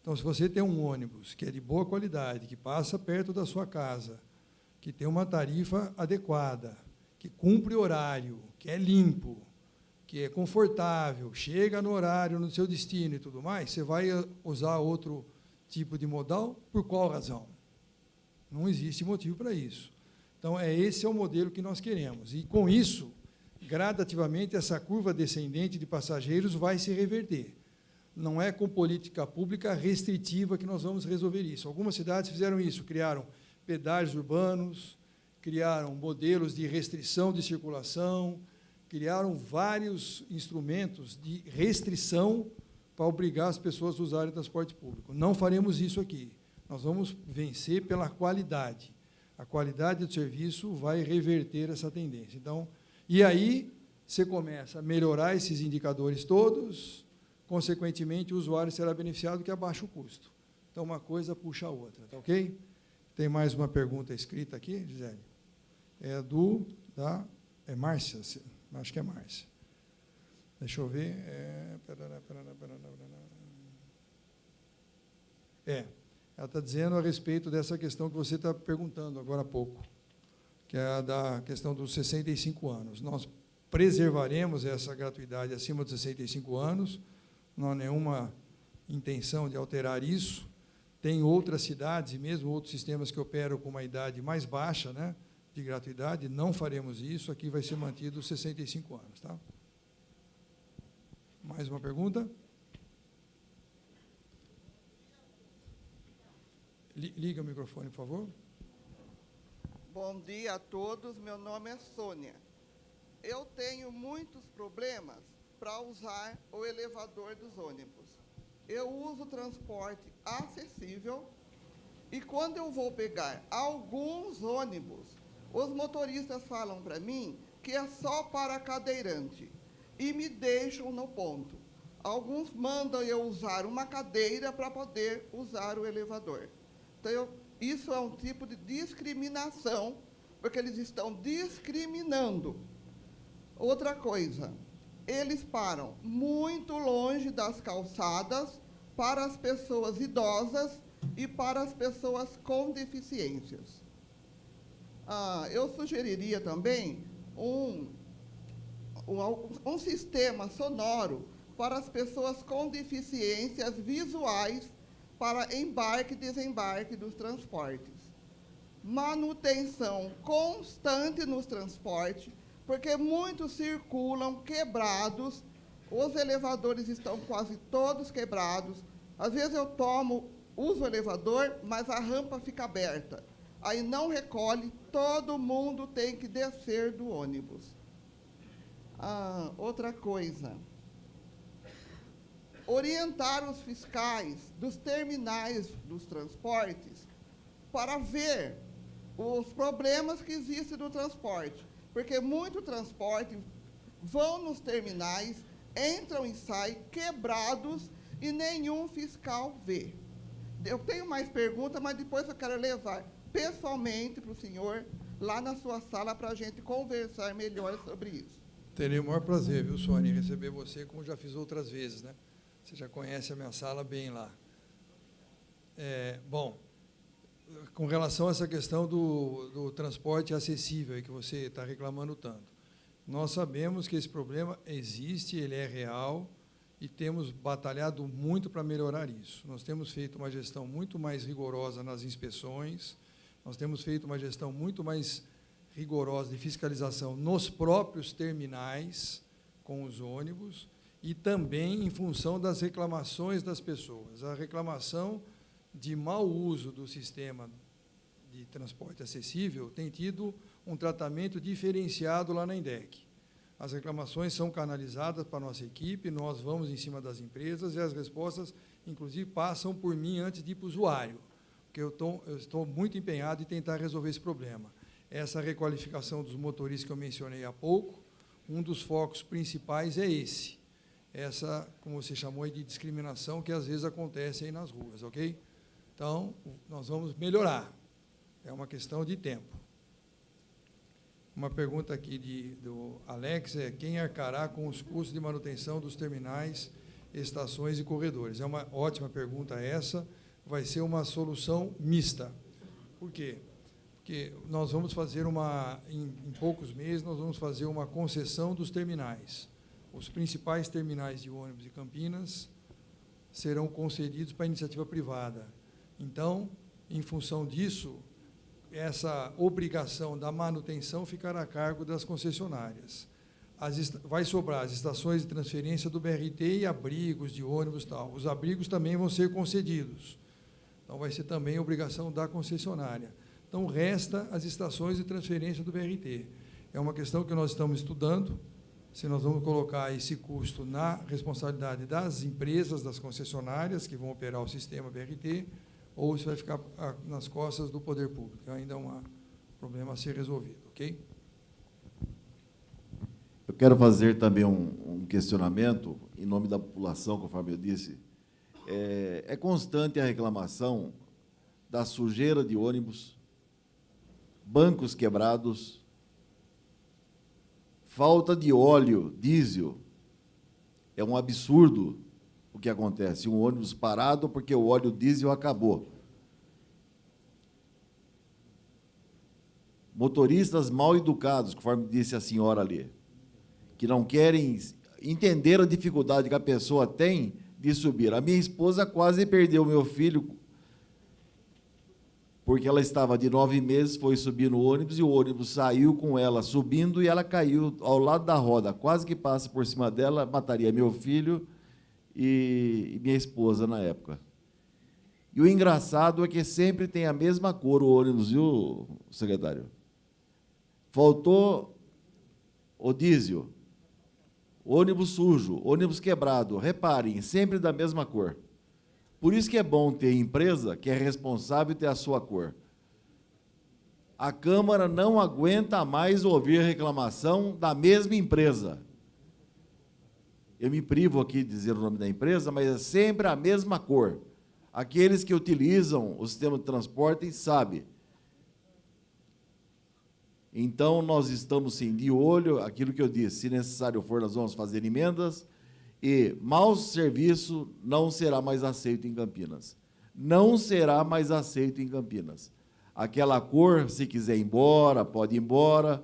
Então, se você tem um ônibus que é de boa qualidade, que passa perto da sua casa, que tem uma tarifa adequada, que cumpre horário, que é limpo, que é confortável, chega no horário, no seu destino e tudo mais, você vai usar outro tipo de modal, por qual razão? Não existe motivo para isso. Então, esse é o modelo que nós queremos. E, com isso, gradativamente, essa curva descendente de passageiros vai se reverter. Não é com política pública restritiva que nós vamos resolver isso. Algumas cidades fizeram isso, criaram pedágios urbanos, criaram modelos de restrição de circulação, criaram vários instrumentos de restrição para obrigar as pessoas a usarem transporte público. Não faremos isso aqui. Nós vamos vencer pela qualidade. A qualidade do serviço vai reverter essa tendência. Então, e aí você começa a melhorar esses indicadores todos, consequentemente, o usuário será beneficiado, que abaixa o custo. Então, uma coisa puxa a outra, tá ok? Tem mais uma pergunta escrita aqui, Gisele? É Márcia, acho que é Márcia. Deixa eu ver. Ela está dizendo a respeito dessa questão que você está perguntando agora há pouco, que é a da questão dos 65 anos. Nós preservaremos essa gratuidade acima dos 65 anos, não há nenhuma intenção de alterar isso. Tem outras cidades e mesmo outros sistemas que operam com uma idade mais baixa, né, de gratuidade, não faremos isso, aqui vai ser mantido os 65 anos. Tá? Mais uma pergunta? Liga o microfone, por favor. Bom dia a todos, meu nome é Sônia. Eu tenho muitos problemas para usar o elevador dos ônibus. Eu uso transporte acessível e quando eu vou pegar alguns ônibus, os motoristas falam para mim que é só para cadeirante e me deixam no ponto. Alguns mandam eu usar uma cadeira para poder usar o elevador. Então, isso é um tipo de discriminação, porque eles estão discriminando. Outra coisa, eles param muito longe das calçadas para as pessoas idosas e para as pessoas com deficiências. Eu sugeriria também um sistema sonoro para as pessoas com deficiências visuais para embarque e desembarque dos transportes. Manutenção constante nos transportes, porque muitos circulam quebrados, os elevadores estão quase todos quebrados. Às vezes eu uso o elevador, mas a rampa fica aberta. Aí não recolhe, todo mundo tem que descer do ônibus. Outra coisa, orientar os fiscais dos terminais dos transportes para ver os problemas que existem no transporte, porque muito transporte vão nos terminais, entram e saem quebrados e nenhum fiscal vê. Eu tenho mais perguntas, mas depois eu quero levar pessoalmente para o senhor lá na sua sala para a gente conversar melhor sobre isso. Terei o maior prazer, viu, Sônia, em receber você, como já fiz outras vezes, né? Você já conhece a minha sala bem lá. Bom, com relação a essa questão do transporte acessível, que você está reclamando tanto, nós sabemos que esse problema existe, ele é real, e temos batalhado muito para melhorar isso. Nós temos feito uma gestão muito mais rigorosa nas inspeções, nós temos feito uma gestão muito mais rigorosa de fiscalização nos próprios terminais com os ônibus, e também em função das reclamações das pessoas. A reclamação de mau uso do sistema de transporte acessível tem tido um tratamento diferenciado lá na INDEC. As reclamações são canalizadas para a nossa equipe, nós vamos em cima das empresas e as respostas, inclusive, passam por mim antes de ir para o usuário, porque eu estou muito empenhado em tentar resolver esse problema. Essa requalificação dos motoristas que eu mencionei há pouco, um dos focos principais é esse. Essa, como você chamou de discriminação, que às vezes acontece aí nas ruas, ok? Então, nós vamos melhorar. É uma questão de tempo. Uma pergunta aqui do Alex é: quem arcará com os custos de manutenção dos terminais, estações e corredores? É uma ótima pergunta essa. Vai ser uma solução mista. Por quê? Porque nós vamos fazer em poucos meses, nós vamos fazer uma concessão dos terminais. Os principais terminais de ônibus de Campinas serão concedidos para a iniciativa privada. Então, em função disso, essa obrigação da manutenção ficará a cargo das concessionárias. Vai sobrar as estações de transferência do BRT e abrigos de ônibus e tal. Os abrigos também vão ser concedidos. Então, vai ser também obrigação da concessionária. Então, resta as estações de transferência do BRT. É uma questão que nós estamos estudando, se nós vamos colocar esse custo na responsabilidade das empresas, das concessionárias, que vão operar o sistema BRT, ou se vai ficar nas costas do poder público. Ainda é um problema a ser resolvido, ok? Eu quero fazer também um questionamento, em nome da população, conforme eu disse. É constante a reclamação da sujeira de ônibus, bancos quebrados, falta de óleo, diesel. É um absurdo o que acontece. Um ônibus parado porque o óleo diesel acabou. Motoristas mal educados, conforme disse a senhora ali, que não querem entender a dificuldade que a pessoa tem de subir. A minha esposa quase perdeu meu filho, porque ela estava de 9 meses, foi subir no ônibus, e o ônibus saiu com ela subindo, e ela caiu ao lado da roda, quase que passa por cima dela, mataria meu filho e minha esposa na época. E o engraçado é que sempre tem a mesma cor o ônibus, viu, secretário? Faltou o diesel, ônibus sujo, ônibus quebrado. Reparem, sempre da mesma cor. Por isso que é bom ter empresa que é responsável ter a sua cor. A Câmara não aguenta mais ouvir reclamação da mesma empresa. Eu me privo aqui de dizer o nome da empresa, mas é sempre a mesma cor. Aqueles que utilizam o sistema de transporte sabem. Então, nós estamos, sim, de olho, aquilo que eu disse, se necessário for, nós vamos fazer emendas, e mau serviço não será mais aceito em Campinas. Não será mais aceito em Campinas. Aquela cor, se quiser ir embora, pode ir embora,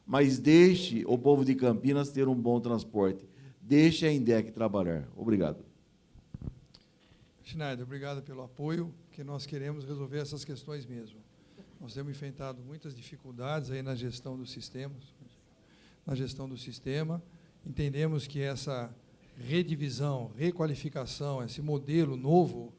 mas deixe o povo de Campinas ter um bom transporte. Deixe a INDEC trabalhar. Obrigado. Schneider, obrigado pelo apoio, que nós queremos resolver essas questões mesmo. Nós temos enfrentado muitas dificuldades aí na gestão do sistema. Entendemos que essa redivisão, requalificação, esse modelo novo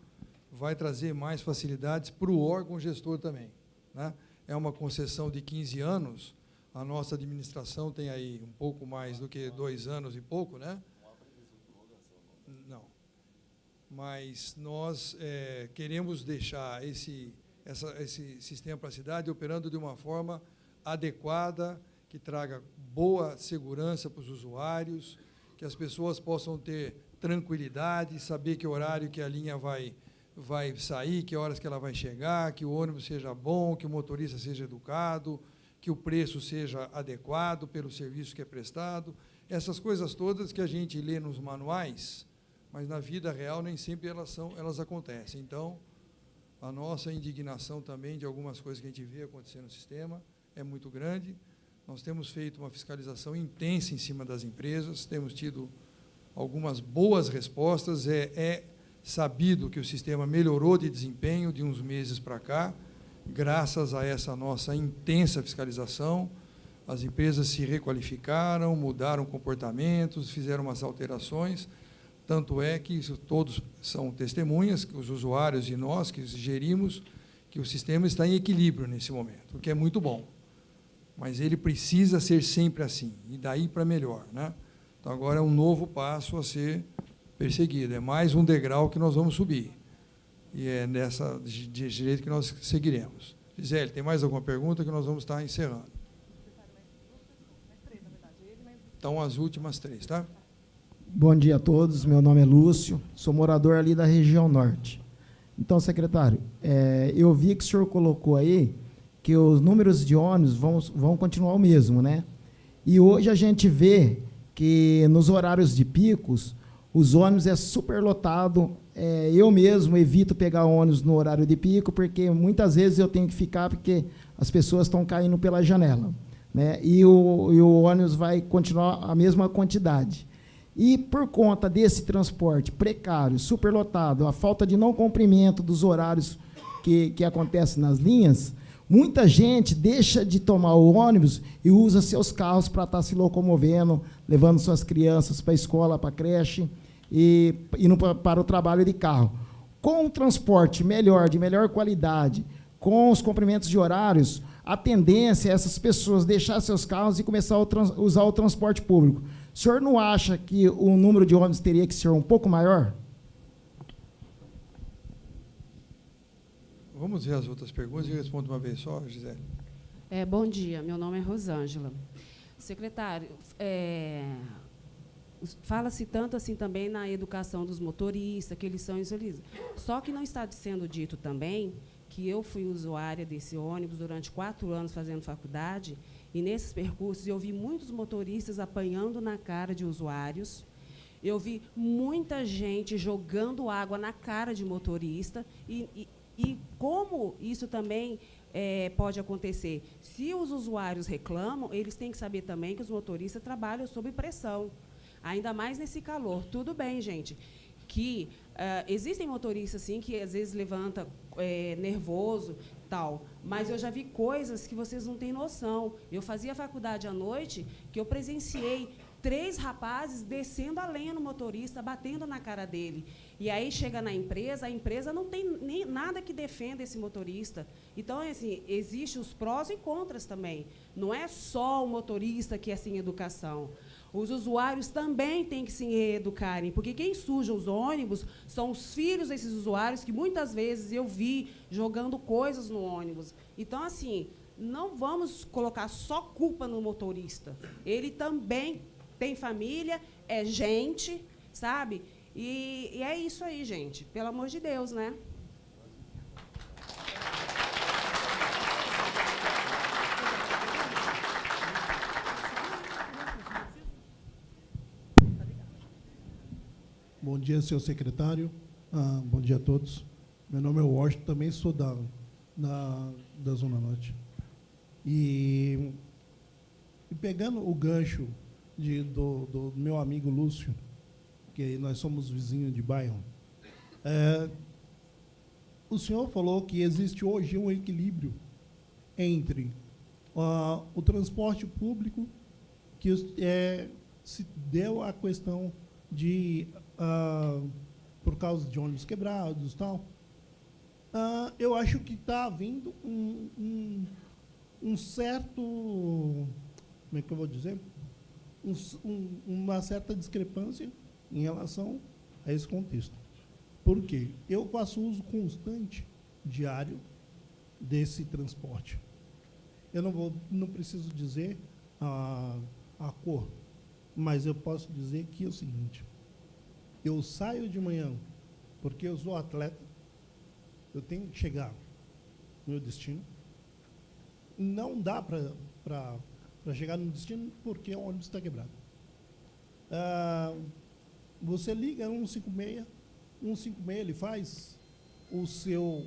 vai trazer mais facilidades para o órgão gestor também, né? É uma concessão de 15 anos, a nossa administração tem aí um pouco mais do que 2 anos e pouco, né? Não. Mas nós queremos deixar esse sistema para a cidade operando de uma forma adequada, que traga boa segurança para os usuários, que as pessoas possam ter tranquilidade, saber que horário que a linha vai sair, que horas que ela vai chegar, que o ônibus seja bom, que o motorista seja educado, que o preço seja adequado pelo serviço que é prestado. Essas coisas todas que a gente lê nos manuais, mas na vida real nem sempre elas acontecem. Então, a nossa indignação também de algumas coisas que a gente vê acontecer no sistema é muito grande. Nós temos feito uma fiscalização intensa em cima das empresas, temos tido algumas boas respostas. É sabido que o sistema melhorou de desempenho de uns meses para cá, graças a essa nossa intensa fiscalização. As empresas se requalificaram, mudaram comportamentos, fizeram umas alterações. Tanto é que isso, todos são testemunhas, que os usuários e nós que gerimos, que o sistema está em equilíbrio nesse momento, o que é muito bom. Mas ele precisa ser sempre assim, e daí para melhor, né? Então, agora é um novo passo a ser perseguido, é mais um degrau que nós vamos subir. E é nessa de jeito que nós seguiremos. Gisele, tem mais alguma pergunta que nós vamos estar encerrando? Então, as últimas 3, tá? Bom dia a todos, meu nome é Lúcio, sou morador ali da região norte. Então, secretário, eu vi que o senhor colocou aí que os números de ônibus vão continuar o mesmo, né? E hoje a gente vê que nos horários de picos, os ônibus é superlotado. Eu mesmo evito pegar ônibus no horário de pico, porque muitas vezes eu tenho que ficar porque as pessoas estão caindo pela janela, né? E o ônibus vai continuar a mesma quantidade. E, por conta desse transporte precário, superlotado, a falta de não cumprimento dos horários que acontecem nas linhas, muita gente deixa de tomar o ônibus e usa seus carros para estar se locomovendo, levando suas crianças para a escola, para a creche e indo para o trabalho de carro. Com um transporte melhor, de melhor qualidade, com os cumprimentos de horários, a tendência é essas pessoas deixar seus carros e começar a usar o transporte público. O senhor não acha que o número de ônibus teria que ser um pouco maior? Vamos ver as outras perguntas e respondo uma vez só, Gisele. Bom dia, meu nome é Rosângela. Secretário, Fala-se tanto assim também na educação dos motoristas, que eles são isso. Só que não está sendo dito também que eu fui usuária desse ônibus durante 4 anos fazendo faculdade, e nesses percursos eu vi muitos motoristas apanhando na cara de usuários, eu vi muita gente jogando água na cara de motorista, e como isso também pode acontecer? Se os usuários reclamam, eles têm que saber também que os motoristas trabalham sob pressão, ainda mais nesse calor. Tudo bem, gente, que existem motoristas assim, que às vezes levanta nervoso, tal, mas eu já vi coisas que vocês não têm noção. Eu fazia faculdade à noite, que eu presenciei 3 rapazes descendo a lenha no motorista, batendo na cara dele. E aí chega na empresa, a empresa não tem nem nada que defenda esse motorista. Então, assim, existem os prós e contras também. Não é só o motorista que é sem educação. Os usuários também têm que se reeducarem, porque quem suja os ônibus são os filhos desses usuários, que muitas vezes eu vi jogando coisas no ônibus. Então, assim, não vamos colocar só culpa no motorista. Ele também tem família, é gente, sabe? E é isso aí, gente. Pelo amor de Deus, né? Bom dia, senhor secretário. Bom dia a todos. Meu nome é Washington, também sou da Zona Norte. E pegando o gancho do meu amigo Lúcio, que nós somos vizinhos de bairro, o senhor falou que existe hoje um equilíbrio entre o transporte público, que se deu a questão de por causa de ônibus quebrados e tal. Eu acho que está havendo um certo, como é que eu vou dizer, uma certa discrepância em relação a esse contexto. Por quê? Eu faço uso constante, diário, desse transporte. Eu não preciso dizer a cor, mas eu posso dizer que é o seguinte: eu saio de manhã porque eu sou atleta, eu tenho que chegar no meu destino. Não dá para chegar no destino porque o ônibus está quebrado. Você liga 156, 156 ele faz o seu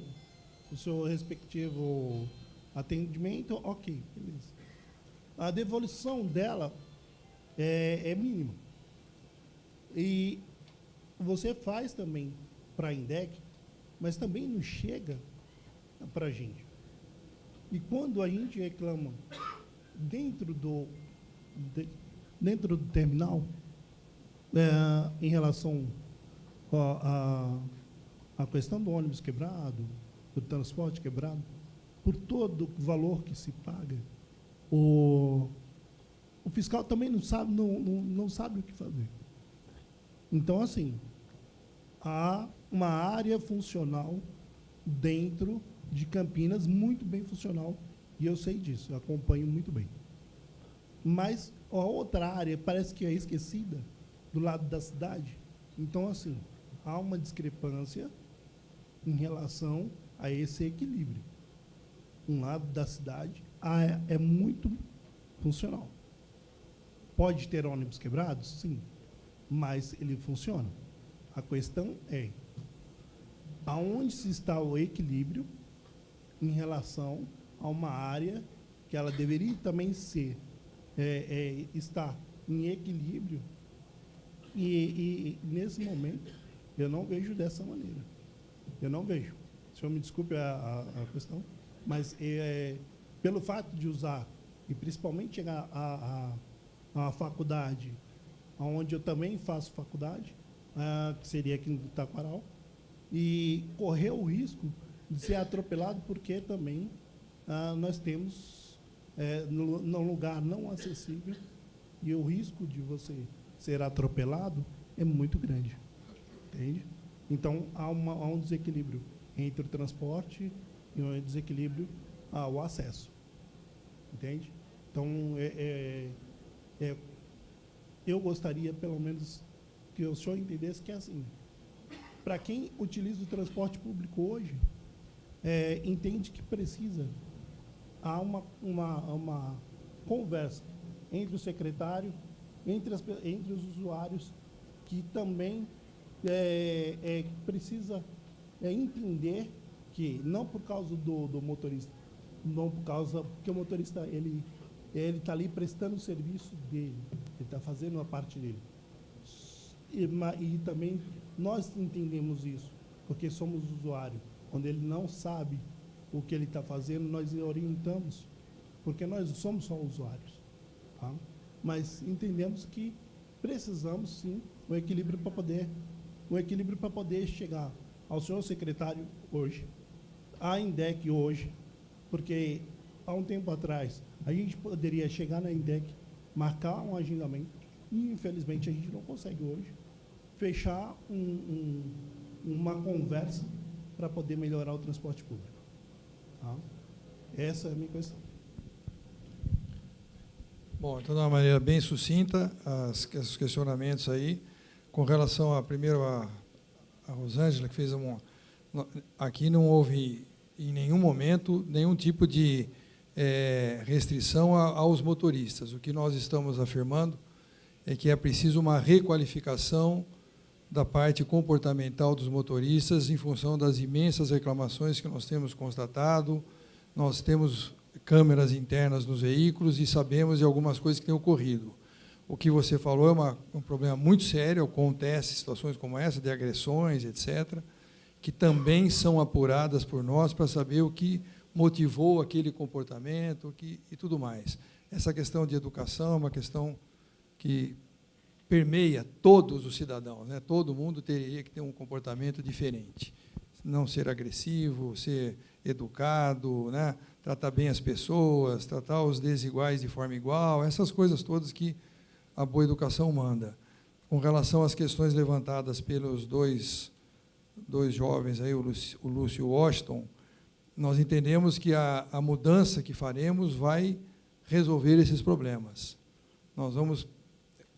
respectivo atendimento, ok, beleza. A devolução dela é mínima. E você faz também para a INDEC, mas também não chega para a gente. E quando a gente reclama dentro do terminal, em relação à questão do ônibus quebrado, do transporte quebrado, por todo o valor que se paga, o fiscal também não sabe o que fazer. Então, assim, há uma área funcional dentro de Campinas, muito bem funcional, e eu sei disso, eu acompanho muito bem. Mas a outra área parece que é esquecida, do lado da cidade. Então, assim, há uma discrepância em relação a esse equilíbrio. Um lado da cidade é muito funcional. Pode ter ônibus quebrados? Sim, mas ele funciona. A questão é aonde se está o equilíbrio em relação a uma área que ela deveria também ser, estar em equilíbrio, e nesse momento eu não vejo dessa maneira. Eu não vejo. O senhor me desculpe a questão, mas pelo fato de usar, e principalmente chegar à faculdade, onde eu também faço faculdade, que seria aqui no Taquaral, e correr o risco de ser atropelado, porque também nós temos num lugar não acessível, e o risco de você ser atropelado é muito grande, entende? Então, há um desequilíbrio entre o transporte e um desequilíbrio ao acesso, entende? Então, eu gostaria, pelo menos, que o senhor entendesse que é assim, para quem utiliza o transporte público hoje, entende que precisa há uma conversa entre o secretário, entre os usuários, que também precisa entender que, não por causa do motorista, não por causa, porque o motorista ele está ali prestando o serviço dele, ele está fazendo a parte dele. E também nós entendemos isso, porque somos usuários. Quando ele não sabe o que ele está fazendo, nós orientamos, porque nós somos só usuários. Tá? Mas entendemos que precisamos, sim, um equilíbrio para poder chegar ao senhor secretário hoje, à INDEC hoje, porque há um tempo atrás a gente poderia chegar na INDEC, marcar um agendamento, e infelizmente a gente não consegue hoje fechar uma conversa para poder melhorar o transporte público. Tá? Essa é a minha questão. Bom, então, de uma maneira bem sucinta, os questionamentos aí, com relação primeiro a Rosângela, que fez aqui não houve, em nenhum momento, nenhum tipo de restrição aos motoristas. O que nós estamos afirmando é que é preciso uma requalificação da parte comportamental dos motoristas em função das imensas reclamações que nós temos constatado. Nós temos câmeras internas nos veículos e sabemos de algumas coisas que têm ocorrido. O que você falou é um problema muito sério, acontece situações como essa, de agressões, etc., que também são apuradas por nós para saber o que motivou aquele comportamento e tudo mais. Essa questão de educação é uma questão que permeia todos os cidadãos, né? Todo mundo teria que ter um comportamento diferente, não ser agressivo, ser educado, né? Tratar bem as pessoas, tratar os desiguais de forma igual, essas coisas todas que a boa educação manda. Com relação às questões levantadas pelos dois jovens, aí, o Lúcio e o Washington, nós entendemos que a mudança que faremos vai resolver esses problemas. Nós vamos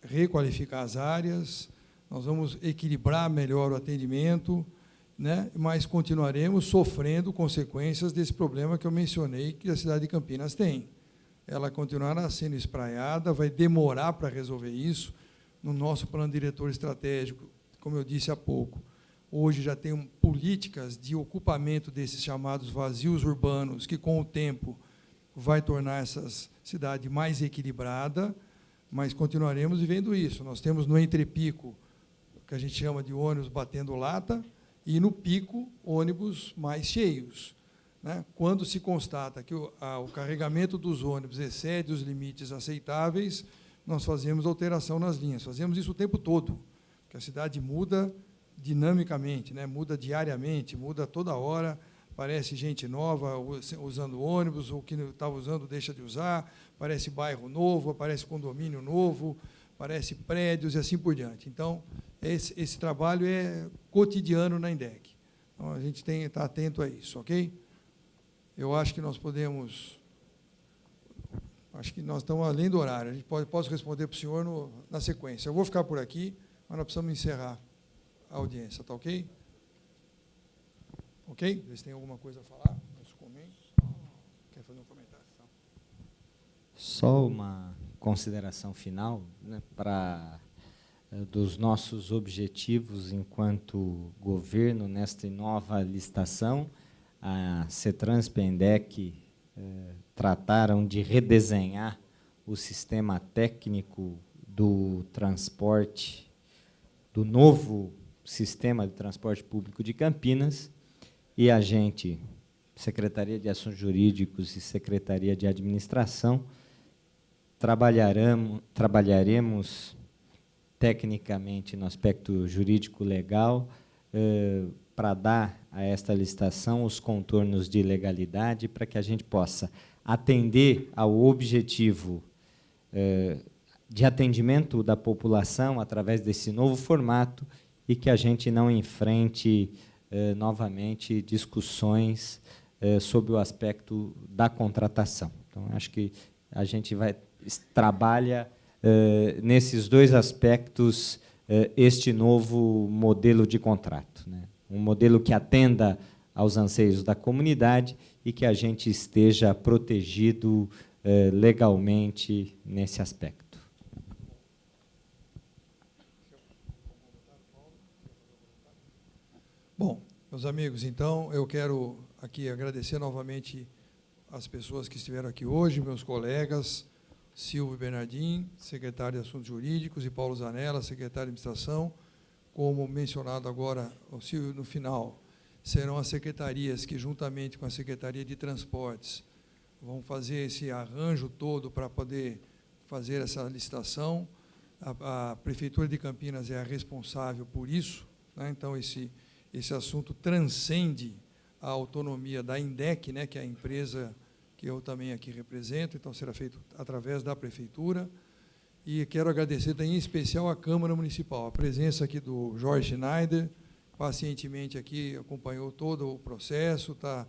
requalificar as áreas, nós vamos equilibrar melhor o atendimento, né? Mas continuaremos sofrendo consequências desse problema que eu mencionei que a cidade de Campinas tem. Ela continuará sendo espraiada, vai demorar para resolver isso. No nosso plano diretor estratégico, como eu disse há pouco, hoje já tem políticas de ocupamento desses chamados vazios urbanos, que, com o tempo, vai tornar essa cidade mais equilibrada, mas continuaremos vivendo isso. Nós temos no entrepico, que a gente chama de ônibus batendo lata, e no pico, ônibus mais cheios. Né? Quando se constata que o carregamento dos ônibus excede os limites aceitáveis, nós fazemos alteração nas linhas. Fazemos isso o tempo todo, porque a cidade muda dinamicamente, né? Muda diariamente, muda toda hora, aparece gente nova usando ônibus, o que estava usando deixa de usar, aparece bairro novo, aparece condomínio novo, aparece prédios e assim por diante. Então, esse trabalho é cotidiano na INDEC. Então, a gente tem que estar atento a isso, ok? Eu acho que nós podemos... Acho que nós estamos além do horário. A gente posso responder para o senhor na sequência. Eu vou ficar por aqui, mas nós precisamos encerrar a audiência, tá ok? Ok? Vocês têm alguma coisa a falar? Quer fazer um comentário? Só uma consideração final, né, dos nossos objetivos enquanto governo nesta nova licitação. A CETRANSP e a INDEC trataram de redesenhar o sistema técnico do transporte, do novo sistema de transporte público de Campinas, e a gente, Secretaria de Assuntos Jurídicos e Secretaria de Administração, trabalharemos tecnicamente no aspecto jurídico-legal para dar a esta licitação os contornos de legalidade para que a gente possa atender ao objetivo de atendimento da população através desse novo formato e que a gente não enfrente novamente discussões sobre o aspecto da contratação. Então, acho que a gente trabalha nesses dois aspectos, este novo modelo de contrato, né? Um modelo que atenda aos anseios da comunidade e que a gente esteja protegido legalmente nesse aspecto. Bom, meus amigos, então eu quero aqui agradecer novamente as pessoas que estiveram aqui hoje, meus colegas, Silvio Bernardim, secretário de Assuntos Jurídicos, e Paulo Zanella, secretário de Administração. Como mencionado agora, o Silvio, no final, serão as secretarias que, juntamente com a Secretaria de Transportes, vão fazer esse arranjo todo para poder fazer essa licitação. A Prefeitura de Campinas é a responsável por isso, né? Então, esse assunto transcende a autonomia da INDEC, né, que é a empresa que eu também aqui represento, então será feito através da Prefeitura. E quero agradecer também, em especial, à Câmara Municipal, a presença aqui do Jorge Schneider, pacientemente aqui acompanhou todo o processo, está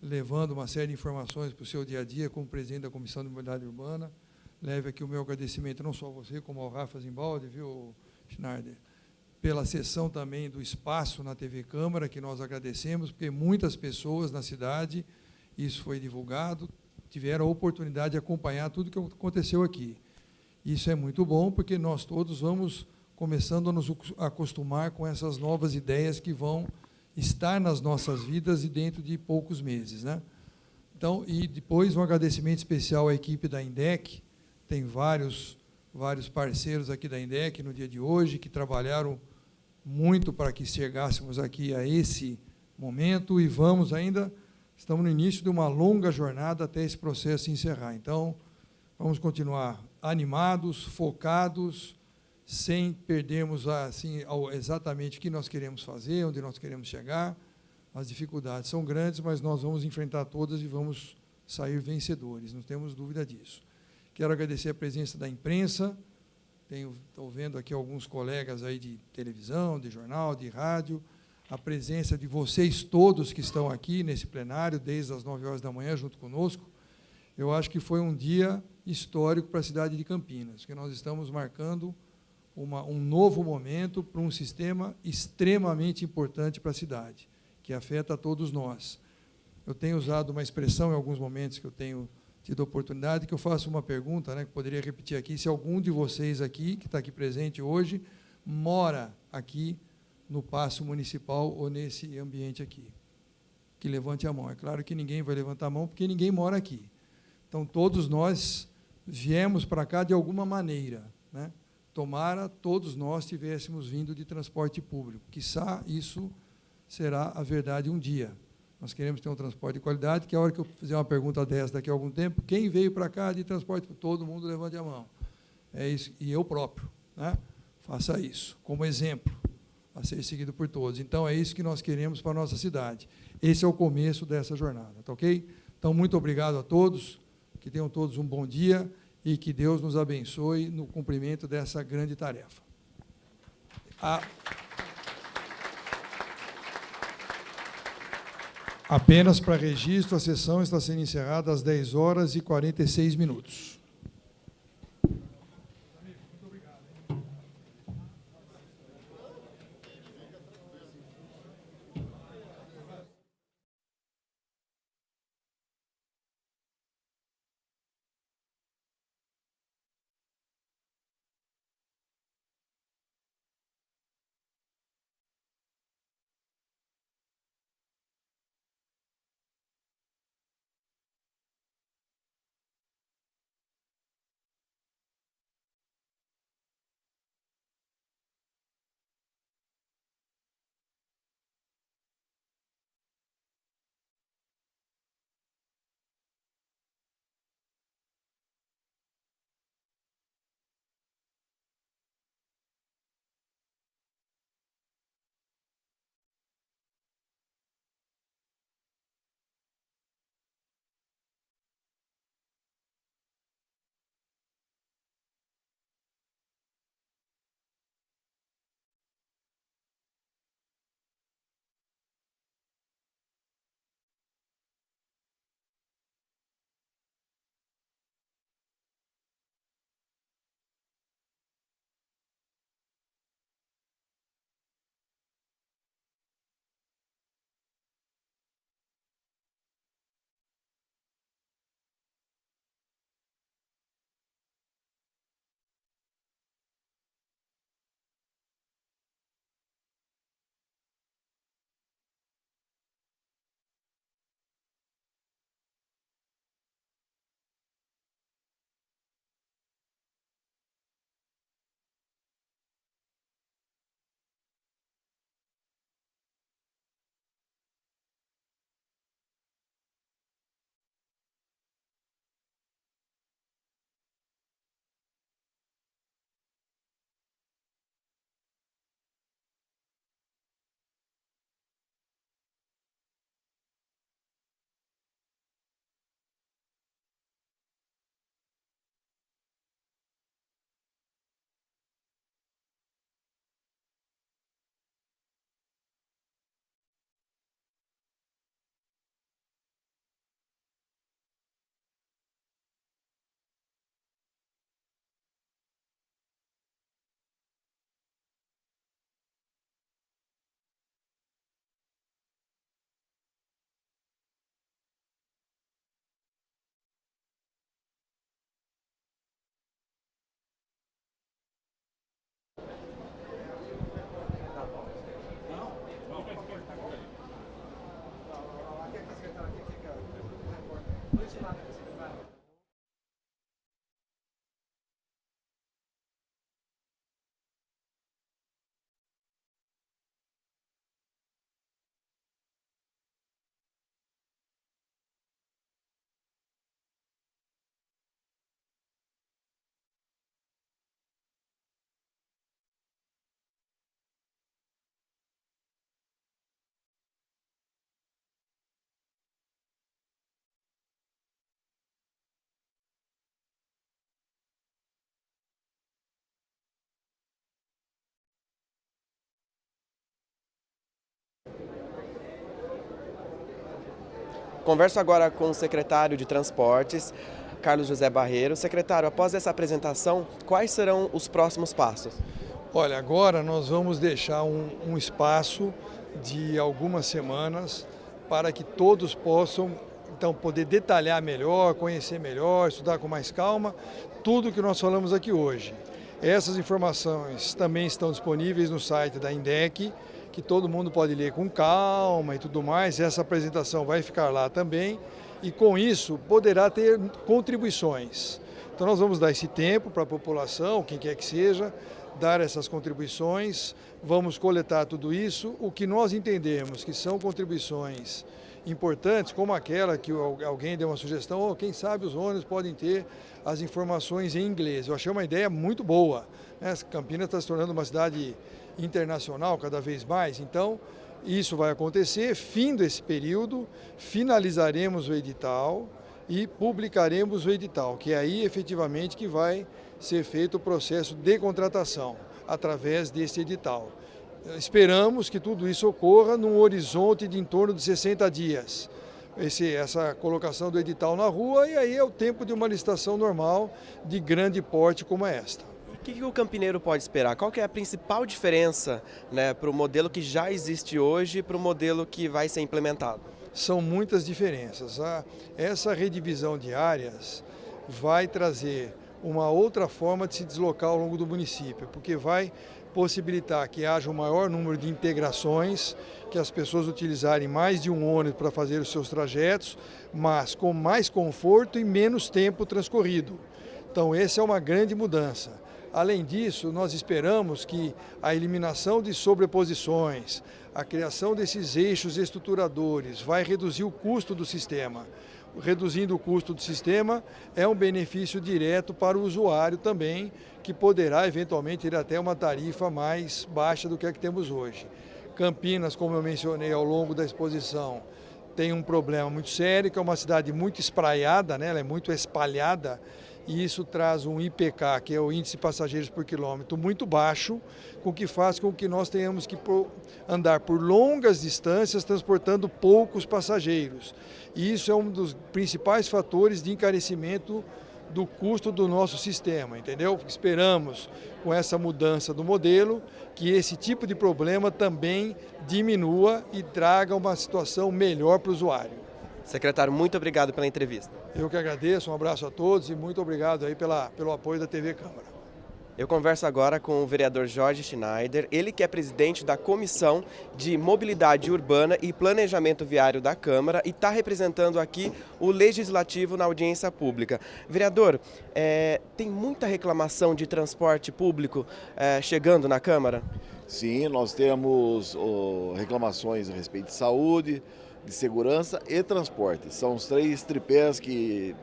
levando uma série de informações para o seu dia a dia, como presidente da Comissão de Mobilidade Urbana. Leve aqui o meu agradecimento, não só a você, como ao Rafa Zimbaldi, viu, Schneider, pela cessão também do espaço na TV Câmara, que nós agradecemos, porque muitas pessoas na cidade, isso foi divulgado, tiveram a oportunidade de acompanhar tudo que aconteceu aqui. Isso é muito bom, porque nós todos vamos começando a nos acostumar com essas novas ideias que vão estar nas nossas vidas e dentro de poucos meses, né? Então, e depois um agradecimento especial à equipe da INDEC, tem vários parceiros aqui da INDEC no dia de hoje, que trabalharam muito para que chegássemos aqui a esse momento, e estamos no início de uma longa jornada até esse processo se encerrar. Então, vamos continuar animados, focados, sem perdermos assim, exatamente o que nós queremos fazer, onde nós queremos chegar. As dificuldades são grandes, mas nós vamos enfrentar todas e vamos sair vencedores, não temos dúvida disso. Quero agradecer a presença da imprensa, estou vendo aqui alguns colegas aí de televisão, de jornal, de rádio, a presença de vocês todos que estão aqui nesse plenário, desde as 9 horas da manhã, junto conosco. Eu acho que foi um dia histórico para a cidade de Campinas, que nós estamos marcando um novo momento para um sistema extremamente importante para a cidade, que afeta a todos nós. Eu tenho usado uma expressão em alguns momentos que eu tenho tido a oportunidade, que eu faço uma pergunta, né, que poderia repetir aqui, se algum de vocês aqui, que está aqui presente hoje, mora aqui no Paço Municipal ou nesse ambiente aqui. Que levante a mão. É claro que ninguém vai levantar a mão, porque ninguém mora aqui. Então, todos nós viemos para cá de alguma maneira, né? Tomara todos nós tivéssemos vindo de transporte público. Quiçá isso será a verdade um dia. Nós queremos ter um transporte de qualidade, que a hora que eu fizer uma pergunta dessa daqui a algum tempo, quem veio para cá de transporte? Todo mundo levante a mão. É isso, e eu próprio, né? Faça isso, como exemplo, a ser seguido por todos. Então, é isso que nós queremos para a nossa cidade. Esse é o começo dessa jornada, tá ok? Então, muito obrigado a todos, que tenham todos um bom dia e que Deus nos abençoe no cumprimento dessa grande tarefa. Apenas para registro, a sessão está sendo encerrada às 10h46. Converso agora com o secretário de Transportes, Carlos José Barreiro. Secretário, após essa apresentação, quais serão os próximos passos? Olha, agora nós vamos deixar um espaço de algumas semanas para que todos possam então poder detalhar melhor, conhecer melhor, estudar com mais calma tudo que nós falamos aqui hoje. Essas informações também estão disponíveis no site da INDEC, que todo mundo pode ler com calma e tudo mais. Essa apresentação vai ficar lá também e com isso poderá ter contribuições. Então nós vamos dar esse tempo para a população, quem quer que seja, dar essas contribuições, vamos coletar tudo isso, o que nós entendemos que são contribuições importantes, como aquela que alguém deu uma sugestão, ou quem sabe os ônibus podem ter as informações em inglês. Eu achei uma ideia muito boa, né? Campinas está se tornando uma cidade internacional cada vez mais, então isso vai acontecer. Findo esse período, finalizaremos o edital e publicaremos o edital, que é aí efetivamente que vai ser feito o processo de contratação através desse edital. Esperamos que tudo isso ocorra num horizonte de em torno de 60 dias. Essa colocação do edital na rua, e aí é o tempo de uma licitação normal de grande porte como esta. O que o campineiro pode esperar? Qual que é a principal diferença, né, para o modelo que já existe hoje e para o modelo que vai ser implementado? São muitas diferenças. Essa redivisão de áreas vai trazer uma outra forma de se deslocar ao longo do município, porque vai possibilitar que haja um maior número de integrações, que as pessoas utilizarem mais de um ônibus para fazer os seus trajetos, mas com mais conforto e menos tempo transcorrido. Então, essa é uma grande mudança. Além disso, nós esperamos que a eliminação de sobreposições, a criação desses eixos estruturadores vai reduzir o custo do sistema. Reduzindo o custo do sistema é um benefício direto para o usuário também, que poderá eventualmente ir até uma tarifa mais baixa do que a que temos hoje. Campinas, como eu mencionei ao longo da exposição, tem um problema muito sério, que é uma cidade muito espraiada, né? Ela é muito espalhada, e isso traz um IPK, que é o índice de passageiros por quilômetro, muito baixo, com que faz com que nós tenhamos que andar por longas distâncias transportando poucos passageiros. E isso é um dos principais fatores de encarecimento do custo do nosso sistema, entendeu? Esperamos, com essa mudança do modelo, que esse tipo de problema também diminua e traga uma situação melhor para o usuário. Secretário, muito obrigado pela entrevista. Eu que agradeço, um abraço a todos e muito obrigado aí pelo apoio da TV Câmara. Eu converso agora com o vereador Jorge Schneider, ele que é presidente da Comissão de Mobilidade Urbana e Planejamento Viário da Câmara e está representando aqui o Legislativo na audiência pública. Vereador, tem muita reclamação de transporte público chegando na Câmara? Sim, nós temos reclamações a respeito de saúde, de segurança e transporte. São os três tripés que,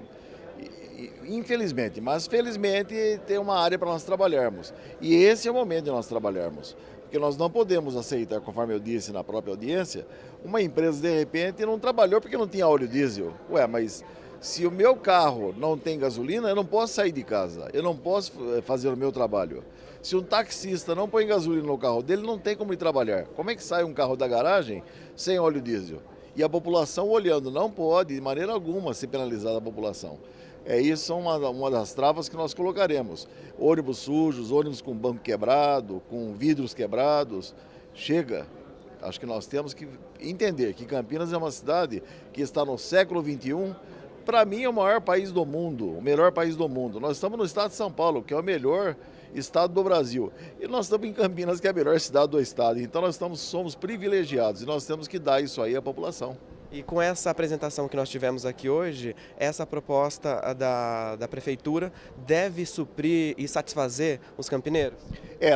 infelizmente, mas felizmente tem uma área para nós trabalharmos. E esse é o momento de nós trabalharmos. Porque nós não podemos aceitar, conforme eu disse na própria audiência, uma empresa de repente não trabalhou porque não tinha óleo diesel. Ué, mas se o meu carro não tem gasolina, eu não posso sair de casa, eu não posso fazer o meu trabalho. Se um taxista não põe gasolina no carro dele, não tem como ir trabalhar. Como é que sai um carro da garagem sem óleo diesel? E a população olhando, não pode de maneira alguma ser penalizada a população. Isso é uma das travas que nós colocaremos. Ônibus sujos, ônibus com banco quebrado, com vidros quebrados. Chega. Acho que nós temos que entender que Campinas é uma cidade que está no século XXI. Para mim é o maior país do mundo, o melhor país do mundo. Nós estamos no estado de São Paulo, que é o melhor estado do Brasil. E nós estamos em Campinas, que é a melhor cidade do estado. Então nós somos privilegiados e nós temos que dar isso aí à população. E com essa apresentação que nós tivemos aqui hoje, essa proposta da Prefeitura deve suprir e satisfazer os campineiros?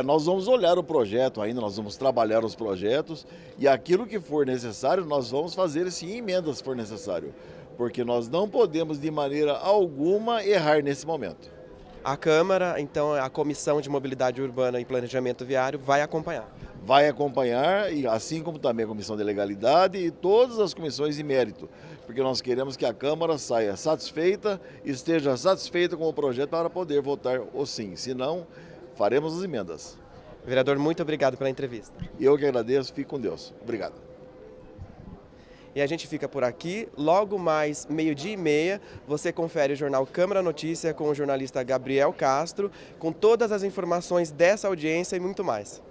Nós vamos olhar o projeto ainda, nós vamos trabalhar os projetos e aquilo que for necessário, nós vamos fazer sim emendas se for necessário. Porque nós não podemos de maneira alguma errar nesse momento. A Câmara, então, a Comissão de Mobilidade Urbana e Planejamento Viário vai acompanhar? Vai acompanhar, e assim como também a Comissão de Legalidade e todas as comissões de mérito, porque nós queremos que a Câmara saia satisfeita, esteja satisfeita com o projeto para poder votar o sim, senão faremos as emendas. Vereador, muito obrigado pela entrevista. Eu que agradeço, fique com Deus. Obrigado. E a gente fica por aqui. Logo mais, 12h30, você confere o jornal Câmara Notícia com o jornalista Gabriel Castro, com todas as informações dessa audiência e muito mais.